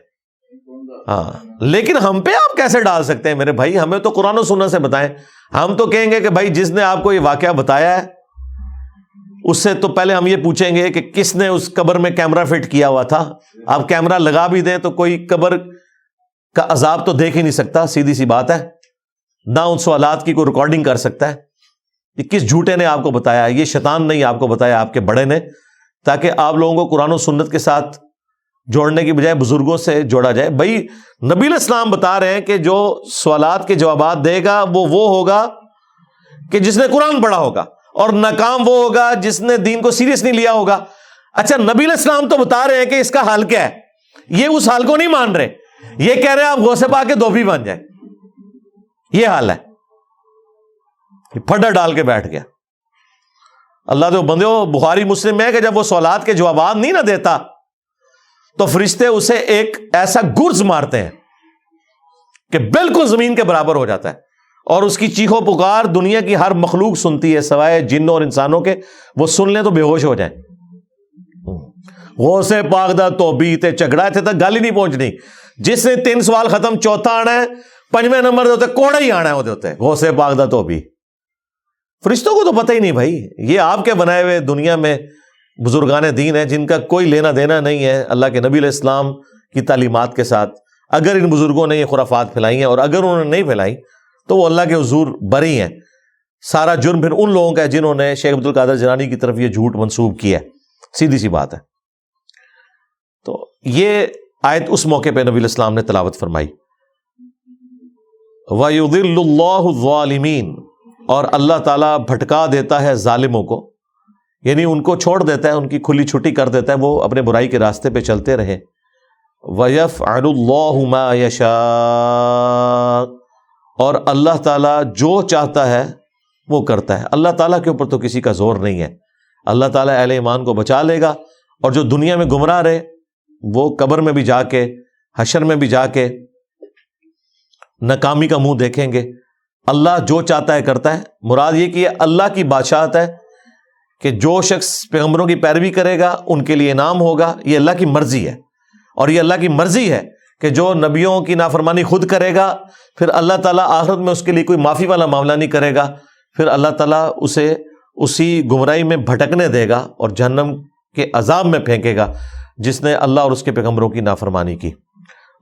ہاں, لیکن ہم پہ آپ کیسے ڈال سکتے ہیں میرے بھائی؟ ہمیں تو قرآن و سنت سے بتائیں. ہم تو کہیں گے کہ بھائی جس نے آپ کو یہ واقعہ بتایا ہے اس سے تو پہلے ہم یہ پوچھیں گے کہ کس نے اس قبر میں کیمرہ فٹ کیا ہوا تھا. آپ کیمرہ لگا بھی دیں تو کوئی قبر کا عذاب تو دیکھ ہی نہیں سکتا, سیدھی سی بات ہے. نہ ان سوالات کی کوئی ریکارڈنگ کر سکتا ہے. یہ کس جھوٹے نے آپ کو بتایا؟ یہ شیطان نہیں آپ کو بتایا, آپ کے بڑے نے, تاکہ آپ لوگوں کو قرآن و سنت کے ساتھ جوڑنے کی بجائے بزرگوں سے جوڑا جائے. بھائی نبی الاسلام بتا رہے ہیں کہ جو سوالات کے جوابات دے گا وہ ہوگا کہ جس نے قرآن پڑھا ہوگا, اور ناکام وہ ہوگا جس نے دین کو سیریس نہیں لیا ہوگا. اچھا, نبی الاسلام تو بتا رہے ہیں کہ اس کا حل کیا ہے, یہ اس حل کو نہیں مان رہے, یہ کہہ رہے ہیں آپ غوث پاک کے دھوبی بن جائیں. یہ حال ہے, پھڈا ڈال کے بیٹھ گیا. اللہ تو بندے ہو, بخاری مسلم میں ہے کہ جب وہ سوالات کے جوابات نہیں نہ دیتا تو فرشتے اسے ایک ایسا گرز مارتے ہیں کہ بالکل زمین کے برابر ہو جاتا ہے, اور اس کی چیخو پکار دنیا کی ہر مخلوق سنتی ہے سوائے جنوں اور انسانوں کے. وہ سن لیں تو بے ہوش ہو جائیں. غوث پاک دا توبی تے جھگڑا تھے تک گل ہی نہیں پہنچنی. جس نے 3 سوال ختم, چوتھا آنا ہے, 5ویں نمبر دے کوڑا ہی آنا ہے, وہ ہوتے غوث پاک دا توبی. فرشتوں کو تو پتہ ہی نہیں بھائی, یہ آپ کے بنائے ہوئے دنیا میں بزرگان دین ہیں جن کا کوئی لینا دینا نہیں ہے اللہ کے نبی علیہ السلام کی تعلیمات کے ساتھ. اگر ان بزرگوں نے یہ خرافات پھیلائی ہیں, اور اگر انہوں نے نہیں پھیلائی, تو وہ اللہ کے حضور بری ہیں. سارا جرم پھر ان لوگوں کا ہے جنہوں نے شیخ عبد القادر جیلانی کی طرف یہ جھوٹ منسوب کیا ہے. سیدھی سی بات ہے. تو یہ آیت اس موقع پہ نبی علیہ السلام نے تلاوت فرمائی. وَيُضِلُّ اللَّهُ الظَّالِمِينَ, اور اللہ تعالیٰ بھٹکا دیتا ہے ظالموں کو, یعنی ان کو چھوڑ دیتا ہے, ان کی کھلی چھٹی کر دیتا ہے, وہ اپنے برائی کے راستے پہ چلتے رہے. وَيَفْعَلُ اللَّهُ مَا يَشَاءُ, اور اللہ تعالیٰ جو چاہتا ہے وہ کرتا ہے. اللہ تعالیٰ کے اوپر تو کسی کا زور نہیں ہے. اللہ تعالیٰ اہل ایمان کو بچا لے گا, اور جو دنیا میں گمراہ رہے وہ قبر میں بھی جا کے, حشر میں بھی جا کے ناکامی کا منہ دیکھیں گے. اللہ جو چاہتا ہے کرتا ہے. مراد یہ کہ اللہ کی بادشاہت ہے کہ جو شخص پیغمبروں کی پیروی کرے گا ان کے لیے انعام ہوگا. یہ اللہ کی مرضی ہے, اور یہ اللہ کی مرضی ہے کہ جو نبیوں کی نافرمانی خود کرے گا پھر اللہ تعالیٰ آخرت میں اس کے لیے کوئی معافی والا معاملہ نہیں کرے گا. پھر اللہ تعالیٰ اسے اسی گمراہی میں بھٹکنے دے گا اور جہنم کے عذاب میں پھینکے گا جس نے اللہ اور اس کے پیغمبروں کی نافرمانی کی.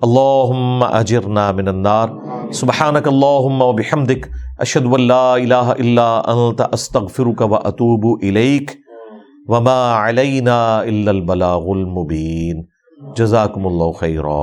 اللہم اجرنا من النار. سبحانک اللہم و بحمدک, اشہد ان لا الہ الا انت, استغفرک و اتوب الیک, وما علینا الا البلاغ المبین. جزاکم اللہ خیرا.